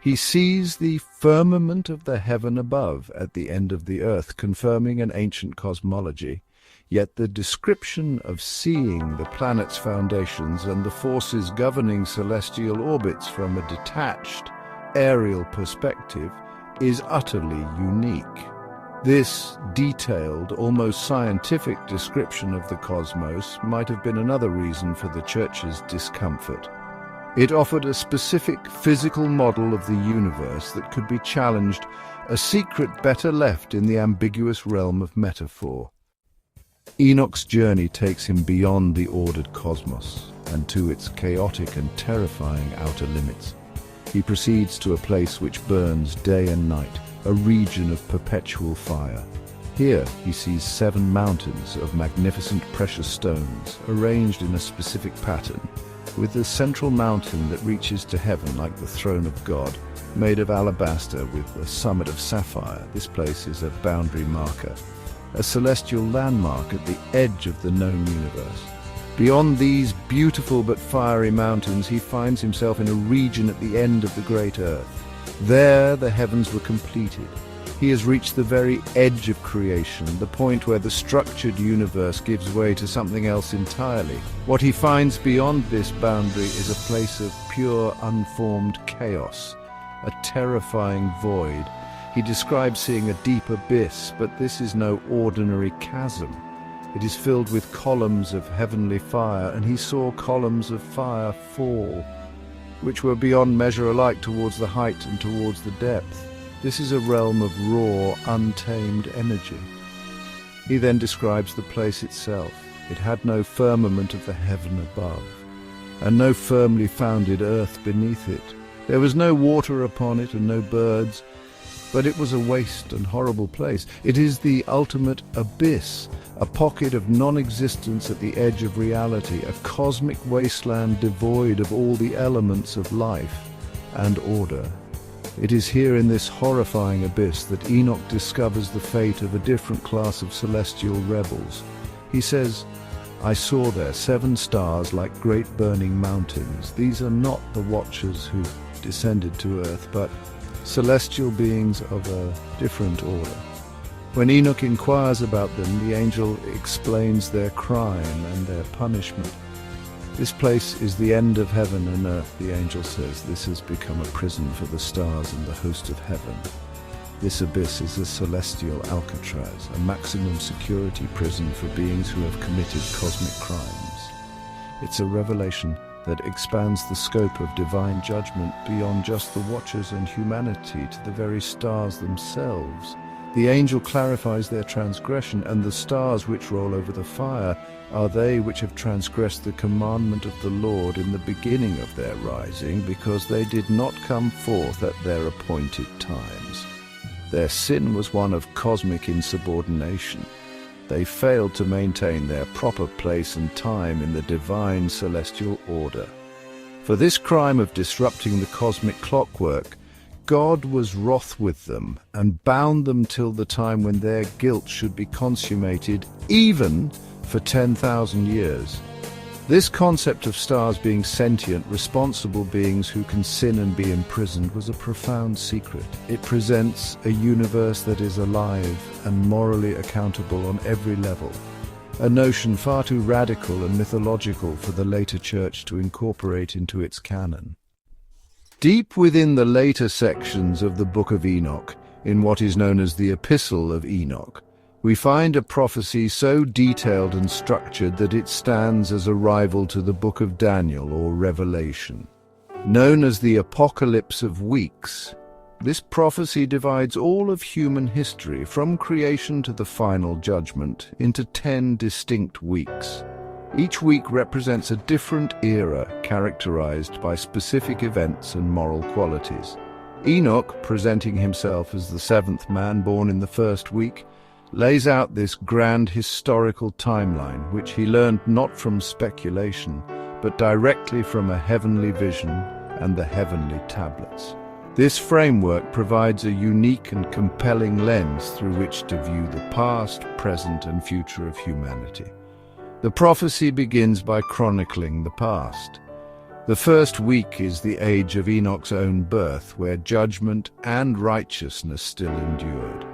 He sees the firmament of the heaven above at the end of the earth, confirming an ancient cosmology. Yet the description of seeing the planet's foundations and the forces governing celestial orbits from a detached, aerial perspective is utterly unique. This detailed, almost scientific description of the cosmos might have been another reason for the Church's discomfort. It offered a specific physical model of the universe that could be challenged, a secret better left in the ambiguous realm of metaphor. Enoch's journey takes him beyond the ordered cosmos and to its chaotic and terrifying outer limits. He proceeds to a place which burns day and night, a region of perpetual fire. Here he sees 7 mountains of magnificent precious stones arranged in a specific pattern, with the central mountain that reaches to heaven like the throne of God, made of alabaster with a summit of sapphire. This place is a boundary marker, a celestial landmark at the edge of the known universe. Beyond these beautiful but fiery mountains, he finds himself in a region at the end of the great earth. There the heavens were completed. He has reached the very edge of creation, the point where the structured universe gives way to something else entirely. What he finds beyond this boundary is a place of pure, unformed chaos, a terrifying void. He describes seeing a deep abyss, but this is no ordinary chasm. It is filled with columns of heavenly fire, and he saw columns of fire fall, which were beyond measure alike towards the height and towards the depth. This is a realm of raw, untamed energy. He then describes the place itself. It had no firmament of the heaven above, and no firmly founded earth beneath it. There was no water upon it and no birds, but it was a waste and horrible place. It is the ultimate abyss, a pocket of non-existence at the edge of reality, a cosmic wasteland devoid of all the elements of life and order. It is here in this horrifying abyss that Enoch discovers the fate of a different class of celestial rebels. He says, "I saw there 7 stars like great burning mountains. These are not the watchers who descended to earth, but celestial beings of a different order." When Enoch inquires about them, the angel explains their crime and their punishment. "This place is the end of heaven and earth," the angel says. "This has become a prison for the stars and the host of heaven. This abyss is a celestial Alcatraz, a maximum security prison for beings who have committed cosmic crimes." It's a revelation that expands the scope of divine judgment beyond just the watchers and humanity to the very stars themselves. The angel clarifies their transgression, and the stars which roll over the fire are they which have transgressed the commandment of the Lord in the beginning of their rising, because they did not come forth at their appointed times. Their sin was one of cosmic insubordination. They failed to maintain their proper place and time in the divine celestial order. For this crime of disrupting the cosmic clockwork, God was wroth with them and bound them till the time when their guilt should be consummated, even for 10,000 years. This concept of stars being sentient, responsible beings who can sin and be imprisoned was a profound secret. It presents a universe that is alive and morally accountable on every level, a notion far too radical and mythological for the later church to incorporate into its canon. Deep within the later sections of the Book of Enoch, in what is known as the Epistle of Enoch, we find a prophecy so detailed and structured that it stands as a rival to the Book of Daniel or Revelation. Known as the Apocalypse of Weeks, this prophecy divides all of human history, from creation to the final judgment, into 10 distinct weeks. Each week represents a different era characterized by specific events and moral qualities. Enoch, presenting himself as the 7th man born in the first week, lays out this grand historical timeline, which he learned not from speculation, but directly from a heavenly vision and the heavenly tablets. This framework provides a unique and compelling lens through which to view the past, present, and future of humanity. The prophecy begins by chronicling the past. The first week is the age of Enoch's own birth, where judgment and righteousness still endured.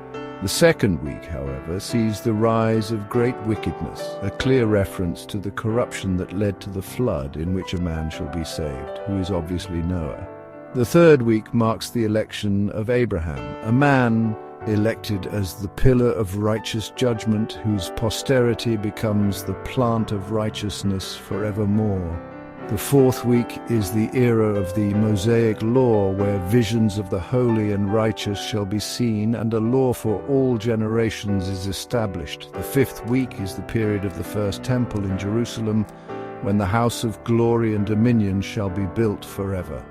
The second week, however, sees the rise of great wickedness, a clear reference to the corruption that led to the flood in which a man shall be saved, who is obviously Noah. The third week marks the election of Abraham, a man elected as the pillar of righteous judgment, whose posterity becomes the plant of righteousness forevermore. The fourth week is the era of the Mosaic law, where visions of the holy and righteous shall be seen, and a law for all generations is established. The fifth week is the period of the first temple in Jerusalem, when the house of glory and dominion shall be built forever.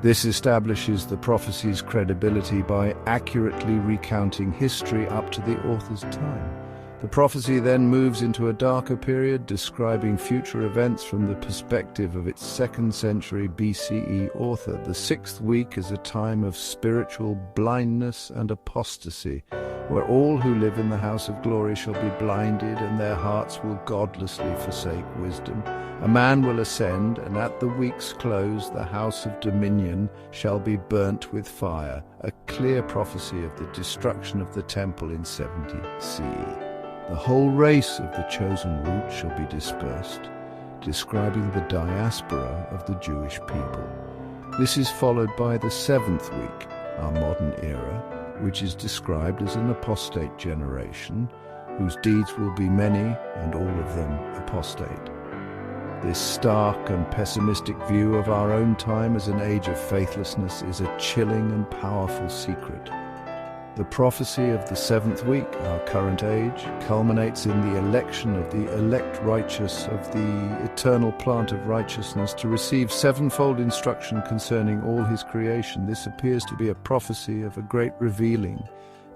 This establishes the prophecy's credibility by accurately recounting history up to the author's time. The prophecy then moves into a darker period, describing future events from the perspective of its 2nd century BCE author. The 6th week is a time of spiritual blindness and apostasy, where all who live in the house of glory shall be blinded, and their hearts will godlessly forsake wisdom. A man will ascend, and at the week's close the house of dominion shall be burnt with fire, a clear prophecy of the destruction of the temple in 70 CE. The whole race of the chosen root shall be dispersed, describing the diaspora of the Jewish people. This is followed by the 7th week, our modern era, which is described as an apostate generation, whose deeds will be many and all of them apostate. This stark and pessimistic view of our own time as an age of faithlessness is a chilling and powerful secret. The prophecy of the 7th week, our current age, culminates in the election of the elect righteous of the eternal plant of righteousness to receive sevenfold instruction concerning all his creation. This appears to be a prophecy of a great revealing,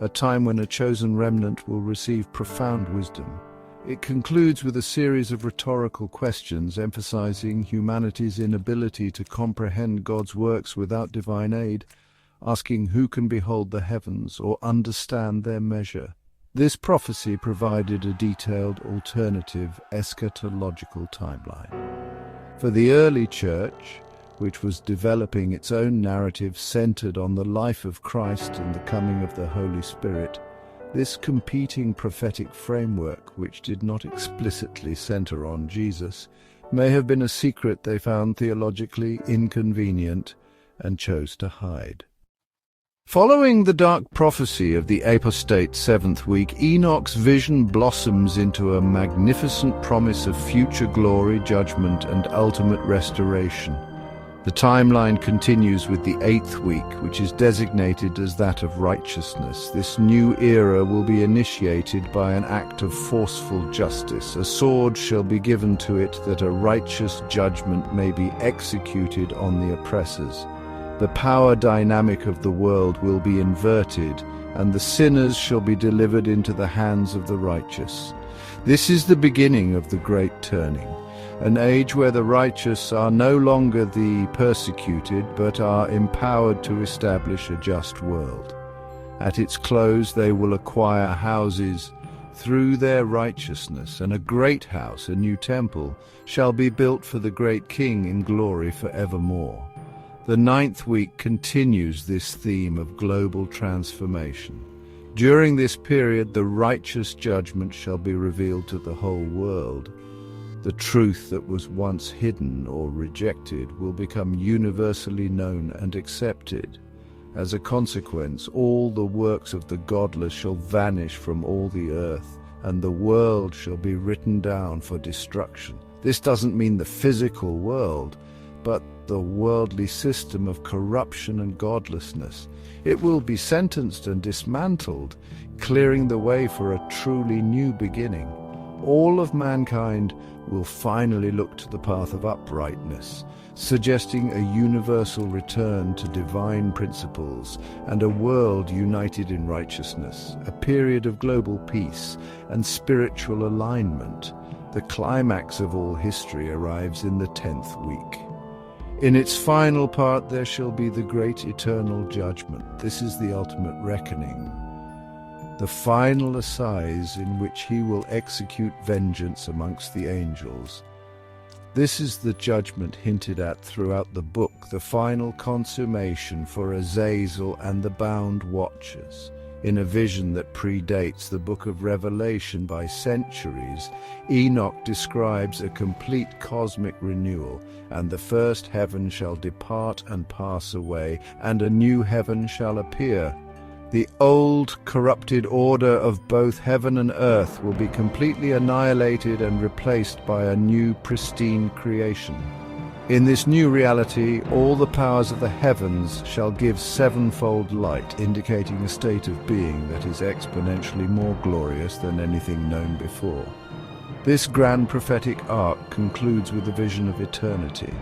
a time when a chosen remnant will receive profound wisdom. It concludes with a series of rhetorical questions emphasizing humanity's inability to comprehend God's works without divine aid, asking who can behold the heavens or understand their measure. This prophecy provided a detailed alternative eschatological timeline. For the early church, which was developing its own narrative centered on the life of Christ and the coming of the Holy Spirit, this competing prophetic framework, which did not explicitly center on Jesus, may have been a secret they found theologically inconvenient and chose to hide. Following the dark prophecy of the apostate 7th week, Enoch's vision blossoms into a magnificent promise of future glory, judgment, and ultimate restoration. The timeline continues with the 8th week, which is designated as that of righteousness. This new era will be initiated by an act of forceful justice. A sword shall be given to it that a righteous judgment may be executed on the oppressors. The power dynamic of the world will be inverted, and the sinners shall be delivered into the hands of the righteous. This is the beginning of the great turning, an age where the righteous are no longer the persecuted, but are empowered to establish a just world. At its close they will acquire houses through their righteousness, and a great house, a new temple, shall be built for the great King in glory forevermore. The 9th week continues this theme of global transformation. During this period, the righteous judgment shall be revealed to the whole world. The truth that was once hidden or rejected will become universally known and accepted. As a consequence, all the works of the godless shall vanish from all the earth, and the world shall be written down for destruction. This doesn't mean the physical world, but the worldly system of corruption and godlessness. It will be sentenced and dismantled, clearing the way for a truly new beginning. All of mankind will finally look to the path of uprightness, suggesting a universal return to divine principles and a world united in righteousness, a period of global peace and spiritual alignment. The climax of all history arrives in the 10th week. In its final part there shall be the great eternal judgment. This is the ultimate reckoning, the final assize in which he will execute vengeance amongst the angels. This is the judgment hinted at throughout the book, the final consummation for Azazel and the bound watchers. In a vision that predates the book of Revelation by centuries, Enoch describes a complete cosmic renewal, and the first heaven shall depart and pass away, and a new heaven shall appear. The old corrupted order of both heaven and earth will be completely annihilated and replaced by a new pristine creation. In this new reality, all the powers of the heavens shall give sevenfold light, indicating a state of being that is exponentially more glorious than anything known before. This grand prophetic arc concludes with the vision of eternity,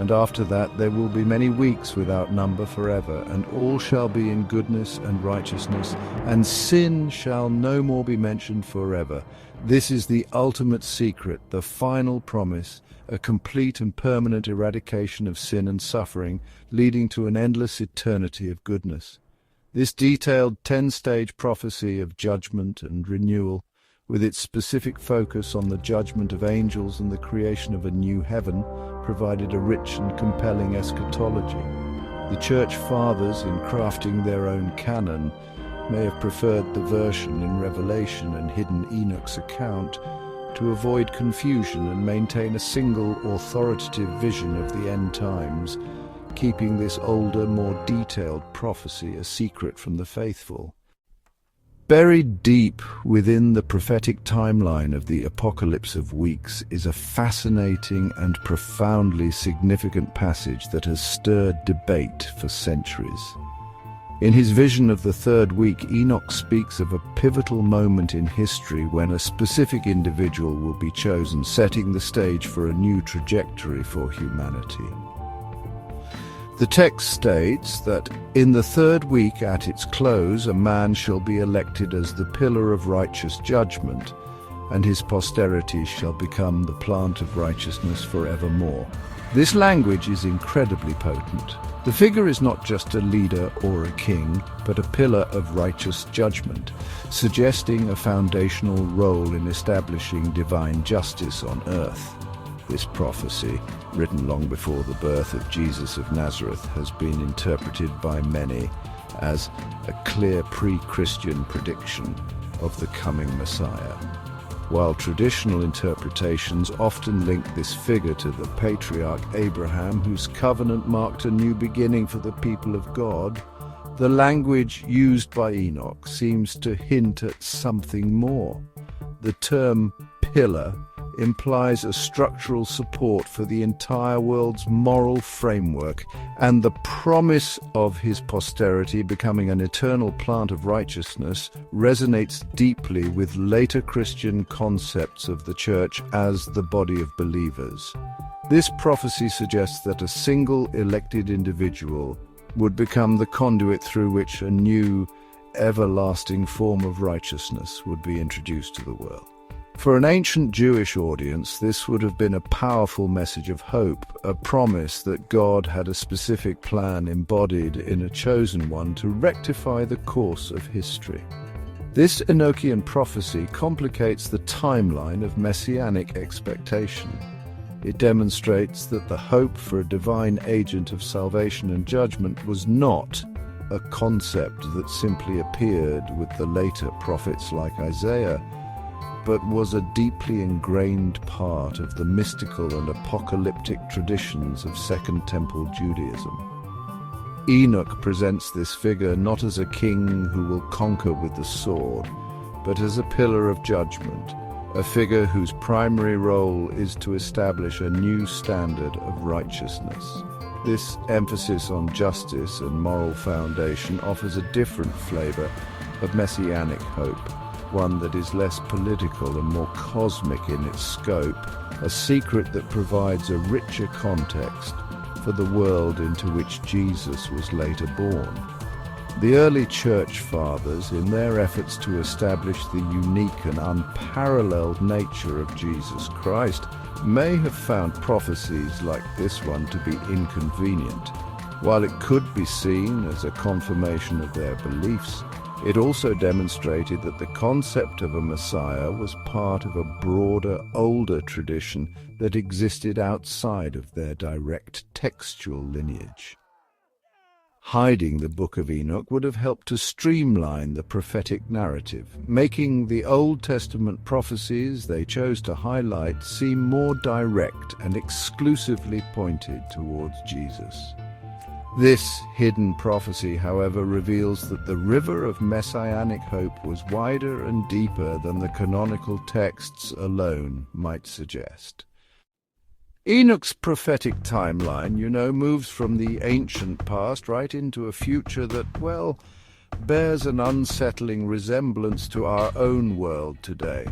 And after that there will be many weeks without number forever, and all shall be in goodness and righteousness, and sin shall no more be mentioned forever. This is the ultimate secret, the final promise, a complete and permanent eradication of sin and suffering, leading to an endless eternity of goodness. This detailed 10-stage prophecy of judgment and renewal, with its specific focus on the judgment of angels and the creation of a new heaven, provided a rich and compelling eschatology. The Church Fathers, in crafting their own canon, may have preferred the version in Revelation and hidden Enoch's account to avoid confusion and maintain a single authoritative vision of the end times, keeping this older, more detailed prophecy a secret from the faithful. Buried deep within the prophetic timeline of the Apocalypse of Weeks is a fascinating and profoundly significant passage that has stirred debate for centuries. In his vision of the third week, Enoch speaks of a pivotal moment in history when a specific individual will be chosen, setting the stage for a new trajectory for humanity. The text states that in the third week at its close a man shall be elected as the pillar of righteous judgment, and his posterity shall become the plant of righteousness forevermore. This language is incredibly potent. The figure is not just a leader or a king, but a pillar of righteous judgment, suggesting a foundational role in establishing divine justice on earth. This prophecy, written long before the birth of Jesus of Nazareth, has been interpreted by many as a clear pre-Christian prediction of the coming Messiah. While traditional interpretations often link this figure to the patriarch Abraham, whose covenant marked a new beginning for the people of God, the language used by Enoch seems to hint at something more. The term pillar implies a structural support for the entire world's moral framework, and the promise of his posterity becoming an eternal plant of righteousness resonates deeply with later Christian concepts of the Church as the body of believers. This prophecy suggests that a single elected individual would become the conduit through which a new, everlasting form of righteousness would be introduced to the world. For an ancient Jewish audience, this would have been a powerful message of hope, a promise that God had a specific plan embodied in a chosen one to rectify the course of history. This Enochian prophecy complicates the timeline of messianic expectation. It demonstrates that the hope for a divine agent of salvation and judgment was not a concept that simply appeared with the later prophets like Isaiah, but was a deeply ingrained part of the mystical and apocalyptic traditions of Second Temple Judaism. Enoch presents this figure not as a king who will conquer with the sword, but as a pillar of judgment, a figure whose primary role is to establish a new standard of righteousness. This emphasis on justice and moral foundation offers a different flavor of messianic hope, one that is less political and more cosmic in its scope, a secret that provides a richer context for the world into which Jesus was later born. The early Church Fathers, in their efforts to establish the unique and unparalleled nature of Jesus Christ, may have found prophecies like this one to be inconvenient. While it could be seen as a confirmation of their beliefs, it also demonstrated that the concept of a Messiah was part of a broader, older tradition that existed outside of their direct textual lineage. Hiding the Book of Enoch would have helped to streamline the prophetic narrative, making the Old Testament prophecies they chose to highlight seem more direct and exclusively pointed towards Jesus. This hidden prophecy, however, reveals that the river of messianic hope was wider and deeper than the canonical texts alone might suggest. Enoch's prophetic timeline, moves from the ancient past right into a future that, bears an unsettling resemblance to our own world today.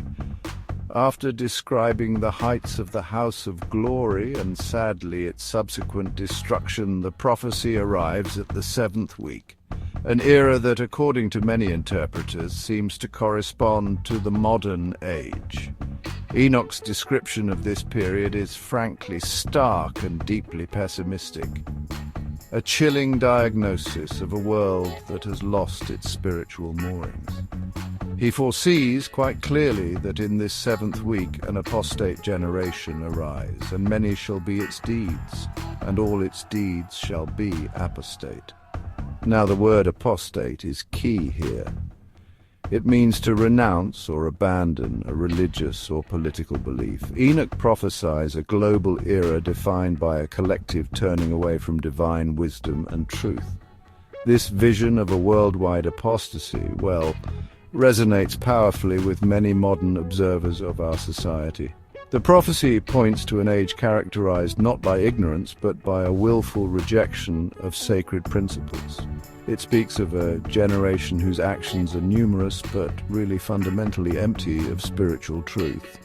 After describing the heights of the house of glory and sadly its subsequent destruction, the prophecy arrives at the seventh week, an era that, according to many interpreters, seems to correspond to the modern age. Enoch's description of this period is frankly stark and deeply pessimistic, a chilling diagnosis of a world that has lost its spiritual moorings. He foresees quite clearly that in this seventh week an apostate generation arise, and many shall be its deeds, and all its deeds shall be apostate. Now the word apostate is key here. It means to renounce or abandon a religious or political belief. Enoch prophesies a global era defined by a collective turning away from divine wisdom and truth. This vision of a worldwide apostasy, well, resonates powerfully with many modern observers of our society. The prophecy points to an age characterized not by ignorance, but by a willful rejection of sacred principles. It speaks of a generation whose actions are numerous, but really fundamentally empty of spiritual truth.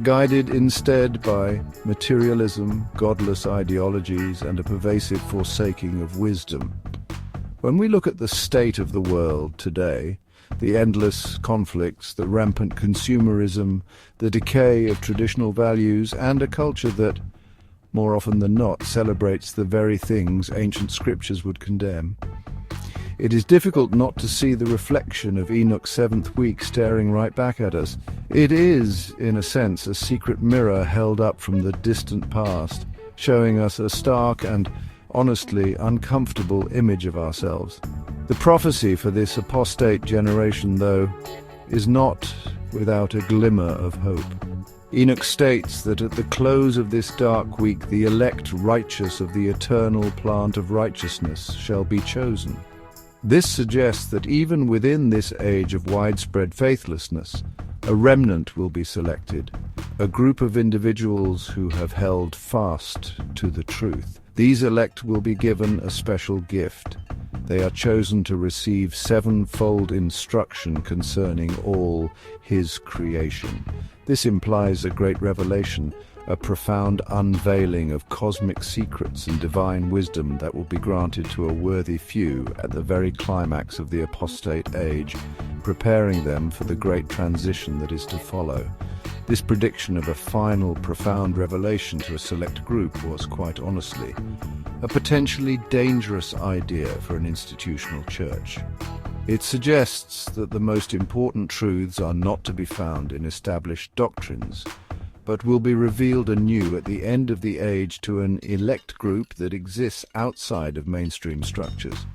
Guided instead by materialism, godless ideologies, and a pervasive forsaking of wisdom. When we look at the state of the world today, the endless conflicts, the rampant consumerism, the decay of traditional values, and a culture that, more often than not, celebrates the very things ancient scriptures would condemn, it is difficult not to see the reflection of Enoch's seventh week staring right back at us. It is, in a sense, a secret mirror held up from the distant past, showing us a stark and, honestly, uncomfortable image of ourselves. The prophecy for this apostate generation, though, is not without a glimmer of hope. Enoch states that at the close of this dark week the elect righteous of the eternal plant of righteousness shall be chosen. This suggests that even within this age of widespread faithlessness, a remnant will be selected, a group of individuals who have held fast to the truth. These elect will be given a special gift. They are chosen to receive sevenfold instruction concerning all his creation. This implies a great revelation, a profound unveiling of cosmic secrets and divine wisdom that will be granted to a worthy few at the very climax of the apostate age, preparing them for the great transition that is to follow. This prediction of a final, profound revelation to a select group was, quite honestly, a potentially dangerous idea for an institutional church. It suggests that the most important truths are not to be found in established doctrines, but will be revealed anew at the end of the age to an elect group that exists outside of mainstream structures.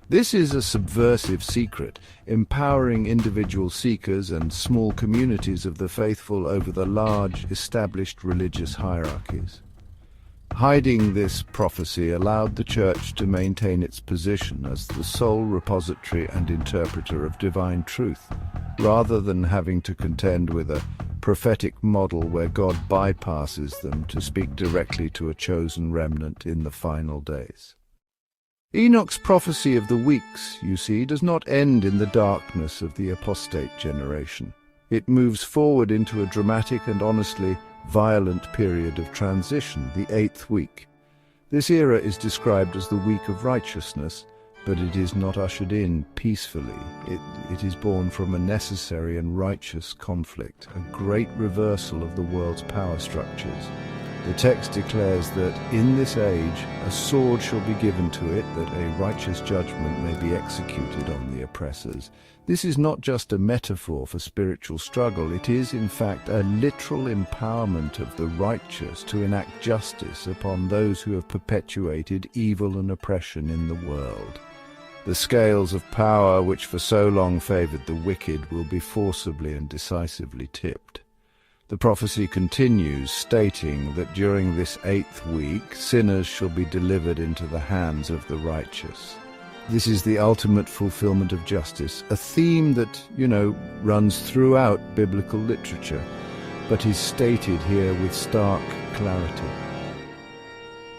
This is a subversive secret, empowering individual seekers and small communities of the faithful over the large, established religious hierarchies. Hiding this prophecy allowed the Church to maintain its position as the sole repository and interpreter of divine truth, rather than having to contend with a prophetic model where God bypasses them to speak directly to a chosen remnant in the final days. Enoch's prophecy of the weeks, you see, does not end in the darkness of the apostate generation. It moves forward into a dramatic and honestly violent period of transition, the eighth week. This era is described as the week of righteousness, but it is not ushered in peacefully. It is born from a necessary and righteous conflict, a great reversal of the world's power structures. The text declares that in this age a sword shall be given to it, that a righteous judgment may be executed on the oppressors. This is not just a metaphor for spiritual struggle, it is in fact a literal empowerment of the righteous to enact justice upon those who have perpetuated evil and oppression in the world. The scales of power which for so long favored the wicked will be forcibly and decisively tipped. The prophecy continues, stating that during this eighth week, sinners shall be delivered into the hands of the righteous. This is the ultimate fulfillment of justice, a theme that, runs throughout biblical literature, but is stated here with stark clarity.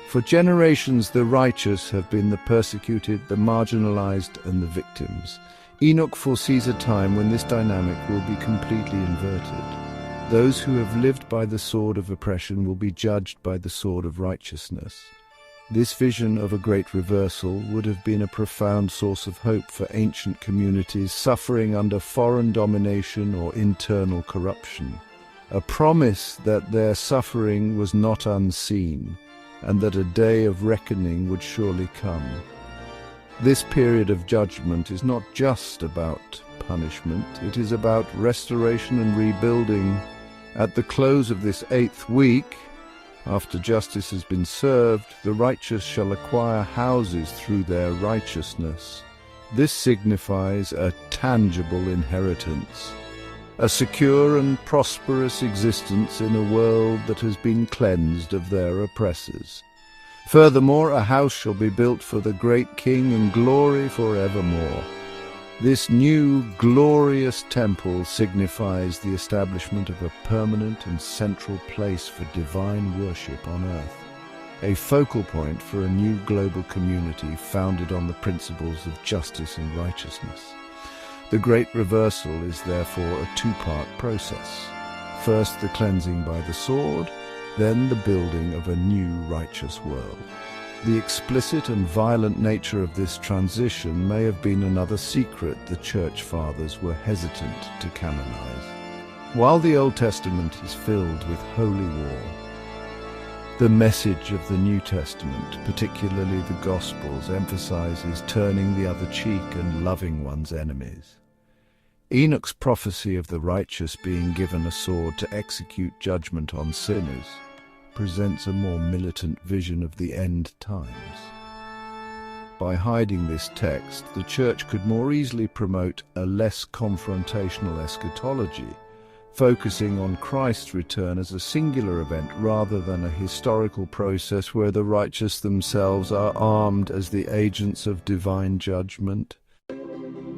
For generations, the righteous have been the persecuted, the marginalized, and the victims. Enoch foresees a time when this dynamic will be completely inverted. Those who have lived by the sword of oppression will be judged by the sword of righteousness. This vision of a great reversal would have been a profound source of hope for ancient communities suffering under foreign domination or internal corruption. A promise that their suffering was not unseen, and that a day of reckoning would surely come. This period of judgment is not just about punishment, it is about restoration and rebuilding. At the close of this 8th week, after justice has been served, the righteous shall acquire houses through their righteousness. This signifies a tangible inheritance, a secure and prosperous existence in a world that has been cleansed of their oppressors. Furthermore, a house shall be built for the great King in glory forevermore. This new, glorious temple signifies the establishment of a permanent and central place for divine worship on earth, a focal point for a new global community founded on the principles of justice and righteousness. The great reversal is therefore a two-part process. First, the cleansing by the sword, then the building of a new righteous world. The explicit and violent nature of this transition may have been another secret the Church Fathers were hesitant to canonize. While the Old Testament is filled with holy war, the message of the New Testament, particularly the Gospels, emphasizes turning the other cheek and loving one's enemies. Enoch's prophecy of the righteous being given a sword to execute judgment on sinners presents a more militant vision of the end times. By hiding this text, the Church could more easily promote a less confrontational eschatology, focusing on Christ's return as a singular event rather than a historical process where the righteous themselves are armed as the agents of divine judgment.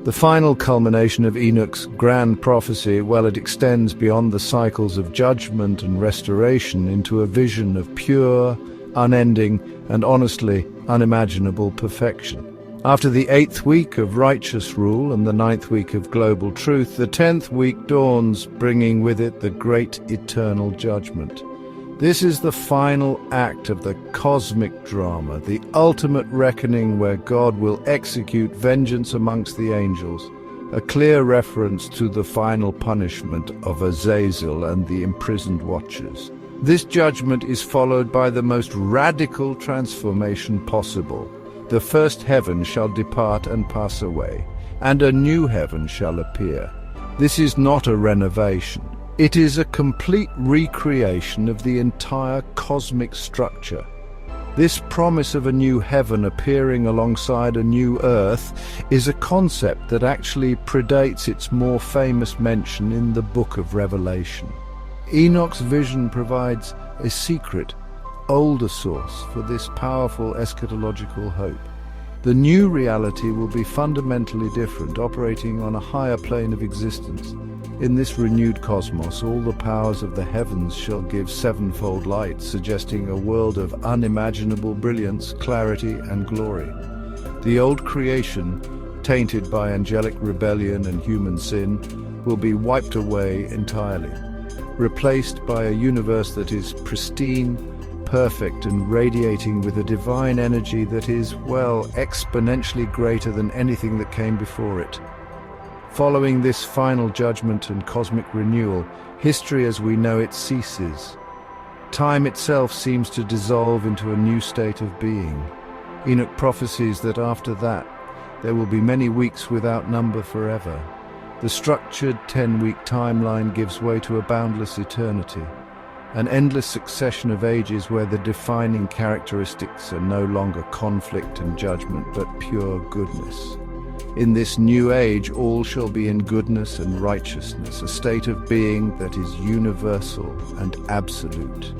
The final culmination of Enoch's grand prophecy, it extends beyond the cycles of judgment and restoration into a vision of pure, unending, and honestly unimaginable perfection. After the 8th week of righteous rule and the 9th week of global truth, the 10th week dawns, bringing with it the great eternal judgment. This is the final act of the cosmic drama, the ultimate reckoning where God will execute vengeance amongst the angels, a clear reference to the final punishment of Azazel and the imprisoned watchers. This judgment is followed by the most radical transformation possible. The first heaven shall depart and pass away, and a new heaven shall appear. This is not a renovation. It is a complete recreation of the entire cosmic structure. This promise of a new heaven appearing alongside a new earth is a concept that actually predates its more famous mention in the Book of Revelation. Enoch's vision provides a secret, older source for this powerful eschatological hope. The new reality will be fundamentally different, operating on a higher plane of existence. In this renewed cosmos, all the powers of the heavens shall give sevenfold light, suggesting a world of unimaginable brilliance, clarity, and glory. The old creation, tainted by angelic rebellion and human sin, will be wiped away entirely, replaced by a universe that is pristine, perfect, and radiating with a divine energy that is, exponentially greater than anything that came before it. Following this final judgment and cosmic renewal, history as we know it ceases. Time itself seems to dissolve into a new state of being. Enoch prophesies that after that, there will be many weeks without number forever. The structured 10-week timeline gives way to a boundless eternity, an endless succession of ages where the defining characteristics are no longer conflict and judgment, but pure goodness. In this new age, all shall be in goodness and righteousness, a state of being that is universal and absolute.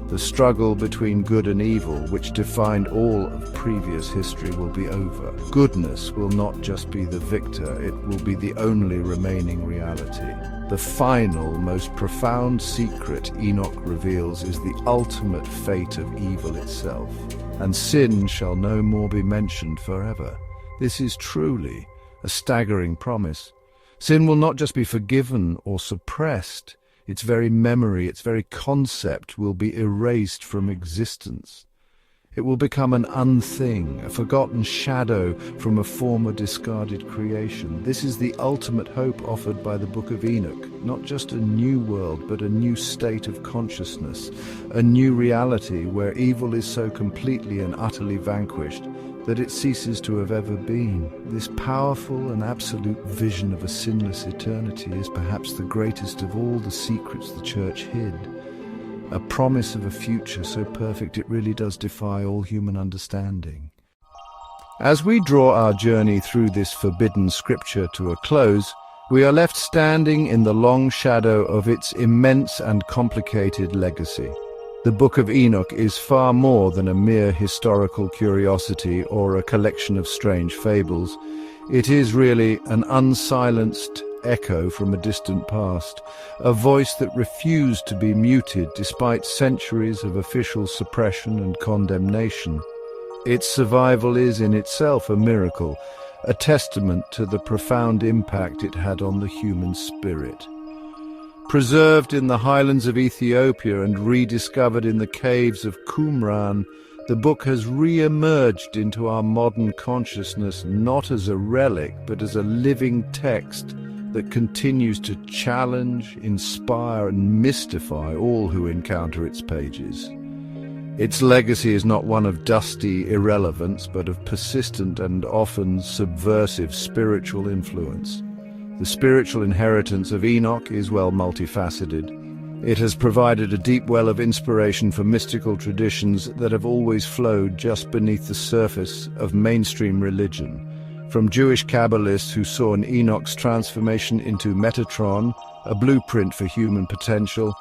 The struggle between good and evil, which defined all of previous history, will be over. Goodness will not just be the victor, it will be the only remaining reality. The final, most profound secret Enoch reveals is the ultimate fate of evil itself, and sin shall no more be mentioned forever. This is truly a staggering promise. Sin will not just be forgiven or suppressed, its very memory, its very concept will be erased from existence. It will become an unthing, a forgotten shadow from a former discarded creation. This is the ultimate hope offered by the Book of Enoch, not just a new world, but a new state of consciousness, a new reality where evil is so completely and utterly vanquished that it ceases to have ever been. This powerful and absolute vision of a sinless eternity is perhaps the greatest of all the secrets the Church hid. A promise of a future so perfect it really does defy all human understanding. As we draw our journey through this forbidden scripture to a close, we are left standing in the long shadow of its immense and complicated legacy. The Book of Enoch is far more than a mere historical curiosity or a collection of strange fables. It is really an unsilenced echo from a distant past, a voice that refused to be muted despite centuries of official suppression and condemnation. Its survival is in itself a miracle, a testament to the profound impact it had on the human spirit. Preserved in the highlands of Ethiopia and rediscovered in the caves of Qumran, the book has re-emerged into our modern consciousness not as a relic but as a living text that continues to challenge, inspire and mystify all who encounter its pages. Its legacy is not one of dusty irrelevance, but of persistent and often subversive spiritual influence. The spiritual inheritance of Enoch is well multifaceted. It has provided a deep well of inspiration for mystical traditions that have always flowed just beneath the surface of mainstream religion. From Jewish Kabbalists who saw in Enoch's transformation into Metatron, a blueprint for human potential,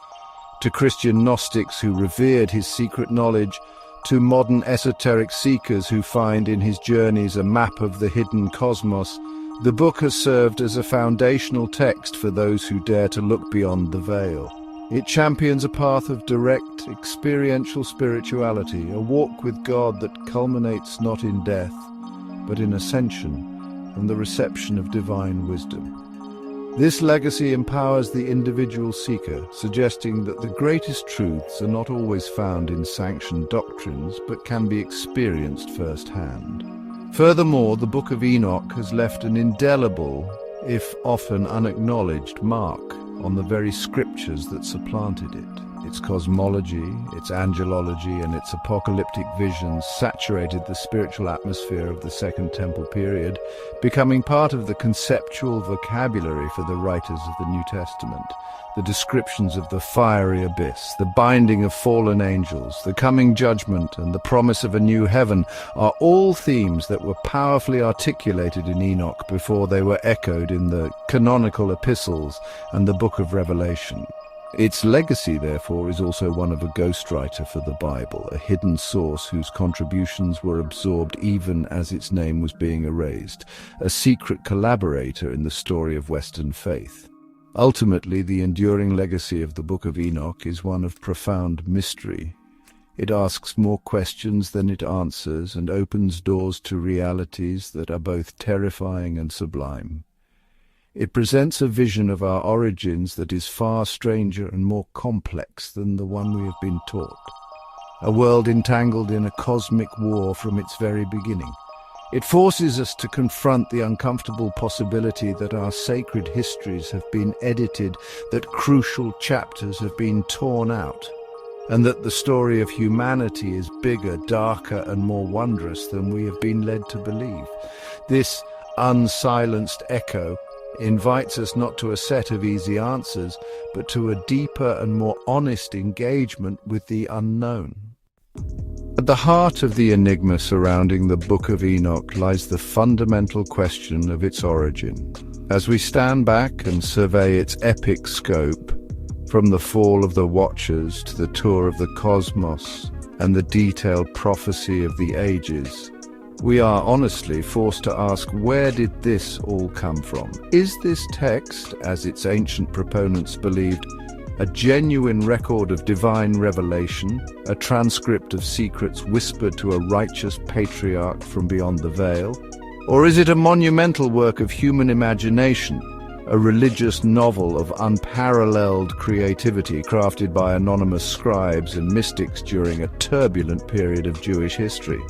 to Christian Gnostics who revered his secret knowledge, to modern esoteric seekers who find in his journeys a map of the hidden cosmos, the book has served as a foundational text for those who dare to look beyond the veil. It champions a path of direct, experiential spirituality, a walk with God that culminates not in death, but in ascension and the reception of divine wisdom. This legacy empowers the individual seeker, suggesting that the greatest truths are not always found in sanctioned doctrines, but can be experienced firsthand. Furthermore, the Book of Enoch has left an indelible, if often unacknowledged, mark on the very scriptures that supplanted it. Its cosmology, its angelology, and its apocalyptic visions saturated the spiritual atmosphere of the Second Temple period, becoming part of the conceptual vocabulary for the writers of the New Testament. The descriptions of the fiery abyss, the binding of fallen angels, the coming judgment, and the promise of a new heaven are all themes that were powerfully articulated in Enoch before they were echoed in the canonical epistles and the Book of Revelation. Its legacy, therefore, is also one of a ghostwriter for the Bible, a hidden source whose contributions were absorbed even as its name was being erased, a secret collaborator in the story of Western faith. Ultimately, the enduring legacy of the Book of Enoch is one of profound mystery. It asks more questions than it answers and opens doors to realities that are both terrifying and sublime. It presents a vision of our origins that is far stranger and more complex than the one we have been taught. A world entangled in a cosmic war from its very beginning. It forces us to confront the uncomfortable possibility that our sacred histories have been edited, that crucial chapters have been torn out, and that the story of humanity is bigger, darker, and more wondrous than we have been led to believe. This unsilenced echo invites us not to a set of easy answers, but to a deeper and more honest engagement with the unknown. At the heart of the enigma surrounding the Book of Enoch lies the fundamental question of its origin. As we stand back and survey its epic scope, from the fall of the Watchers to the tour of the cosmos and the detailed prophecy of the ages, we are honestly forced to ask, where did this all come from? Is this text, as its ancient proponents believed, a genuine record of divine revelation, a transcript of secrets whispered to a righteous patriarch from beyond the veil? Or is it a monumental work of human imagination, a religious novel of unparalleled creativity crafted by anonymous scribes and mystics during a turbulent period of Jewish history.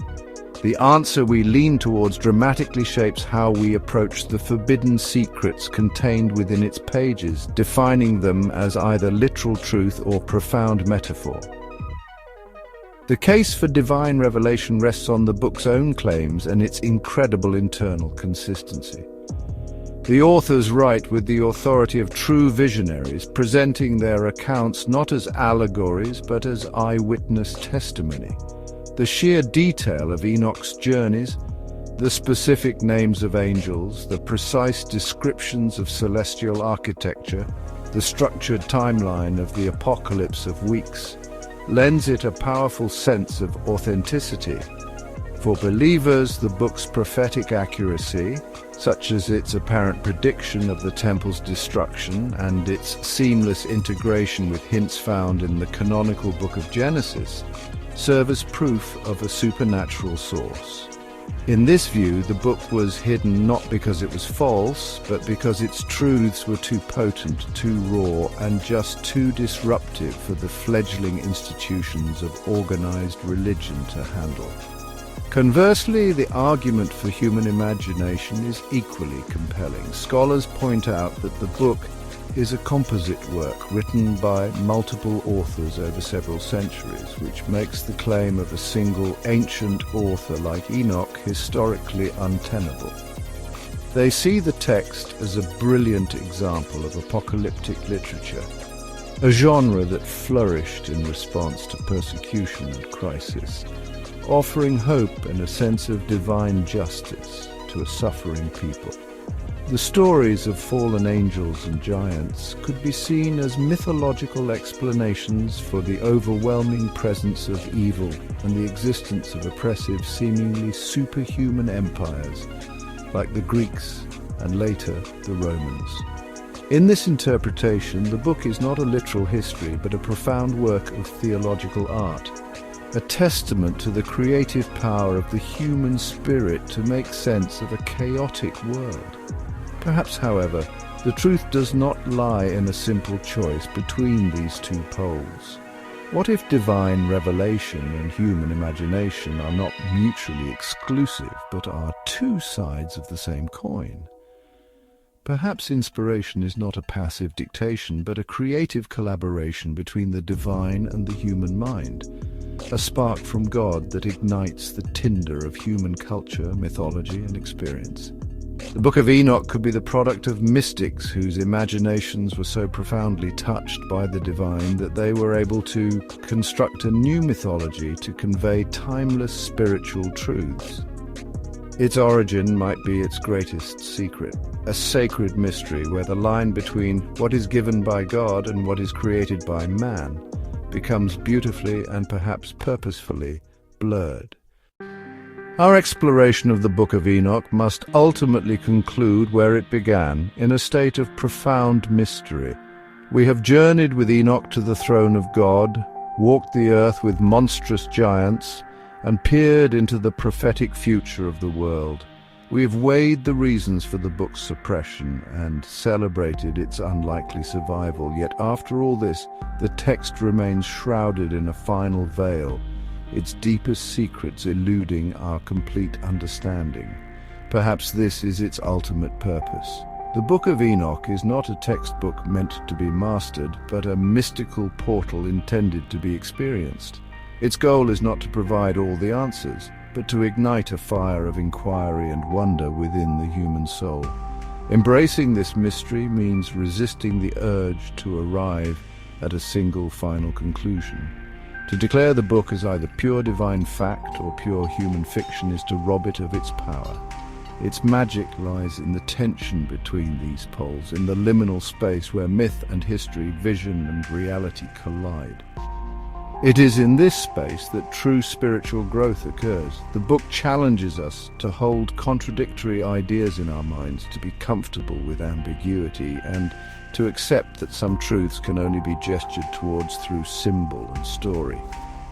The answer we lean towards dramatically shapes how we approach the forbidden secrets contained within its pages, defining them as either literal truth or profound metaphor. The case for divine revelation rests on the book's own claims and its incredible internal consistency. The authors write with the authority of true visionaries, presenting their accounts not as allegories but as eyewitness testimony. The sheer detail of Enoch's journeys, the specific names of angels, the precise descriptions of celestial architecture, the structured timeline of the apocalypse of weeks, lends it a powerful sense of authenticity. For believers, the book's prophetic accuracy, such as its apparent prediction of the temple's destruction and its seamless integration with hints found in the canonical book of Genesis, serve as proof of a supernatural source. In this view, the book was hidden not because it was false, but because its truths were too potent, too raw, and just too disruptive for the fledgling institutions of organized religion to handle. Conversely, the argument for human imagination is equally compelling. Scholars point out that the book is a composite work written by multiple authors over several centuries, which makes the claim of a single ancient author like Enoch historically untenable. They see the text as a brilliant example of apocalyptic literature, a genre that flourished in response to persecution and crisis, offering hope and a sense of divine justice to a suffering people. The stories of fallen angels and giants could be seen as mythological explanations for the overwhelming presence of evil and the existence of oppressive, seemingly superhuman empires like the Greeks and later the Romans. In this interpretation, the book is not a literal history but a profound work of theological art, a testament to the creative power of the human spirit to make sense of a chaotic world. Perhaps, however, the truth does not lie in a simple choice between these two poles. What if divine revelation and human imagination are not mutually exclusive, but are two sides of the same coin? Perhaps inspiration is not a passive dictation, but a creative collaboration between the divine and the human mind, a spark from God that ignites the tinder of human culture, mythology, and experience. The Book of Enoch could be the product of mystics whose imaginations were so profoundly touched by the divine that they were able to construct a new mythology to convey timeless spiritual truths. Its origin might be its greatest secret, a sacred mystery where the line between what is given by God and what is created by man becomes beautifully and perhaps purposefully blurred. Our exploration of the Book of Enoch must ultimately conclude where it began, in a state of profound mystery. We have journeyed with Enoch to the throne of God, walked the earth with monstrous giants, and peered into the prophetic future of the world. We have weighed the reasons for the book's suppression and celebrated its unlikely survival, yet after all this, the text remains shrouded in a final veil, its deepest secrets eluding our complete understanding. Perhaps this is its ultimate purpose. The Book of Enoch is not a textbook meant to be mastered, but a mystical portal intended to be experienced. Its goal is not to provide all the answers, but to ignite a fire of inquiry and wonder within the human soul. Embracing this mystery means resisting the urge to arrive at a single final conclusion. To declare the book as either pure divine fact or pure human fiction is to rob it of its power. Its magic lies in the tension between these poles, in the liminal space where myth and history, vision and reality collide. It is in this space that true spiritual growth occurs. The book challenges us to hold contradictory ideas in our minds, to be comfortable with ambiguity, and to accept that some truths can only be gestured towards through symbol and story.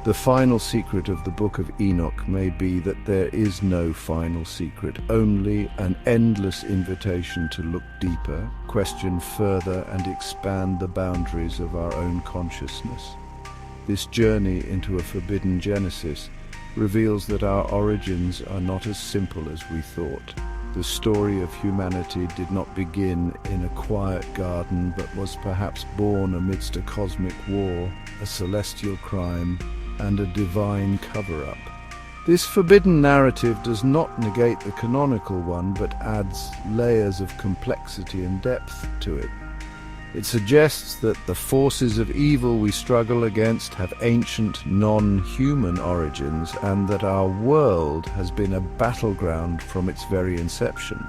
The final secret of the Book of Enoch may be that there is no final secret, only an endless invitation to look deeper, question further, and expand the boundaries of our own consciousness. This journey into a forbidden Genesis reveals that our origins are not as simple as we thought. The story of humanity did not begin in a quiet garden, but was perhaps born amidst a cosmic war, a celestial crime, and a divine cover-up. This forbidden narrative does not negate the canonical one, but adds layers of complexity and depth to it. It suggests that the forces of evil we struggle against have ancient, non-human origins, and that our world has been a battleground from its very inception.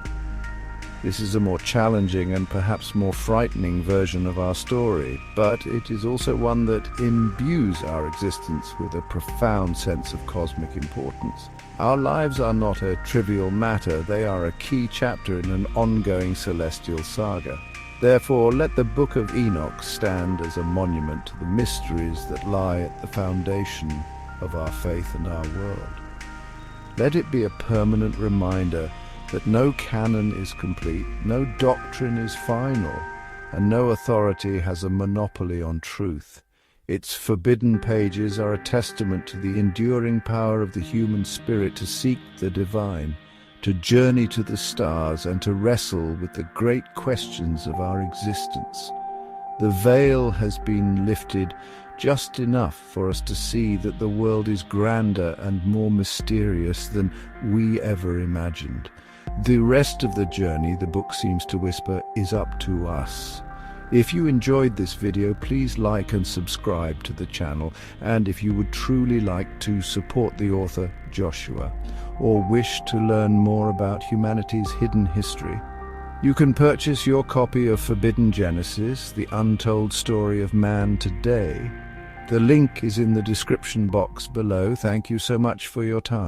This is a more challenging and perhaps more frightening version of our story, but it is also one that imbues our existence with a profound sense of cosmic importance. Our lives are not a trivial matter, they are a key chapter in an ongoing celestial saga. Therefore, let the Book of Enoch stand as a monument to the mysteries that lie at the foundation of our faith and our world. Let it be a permanent reminder that no canon is complete, no doctrine is final, and no authority has a monopoly on truth. Its forbidden pages are a testament to the enduring power of the human spirit to seek the divine, to journey to the stars, and to wrestle with the great questions of our existence. The veil has been lifted just enough for us to see that the world is grander and more mysterious than we ever imagined. The rest of the journey, the book seems to whisper, is up to us. If you enjoyed this video, please like and subscribe to the channel, and if you would truly like to support the author Joshua, or wish to learn more about humanity's hidden history, you can purchase your copy of Forbidden Genesis, the untold story of man today. The link is in the description box below. Thank you so much for your time.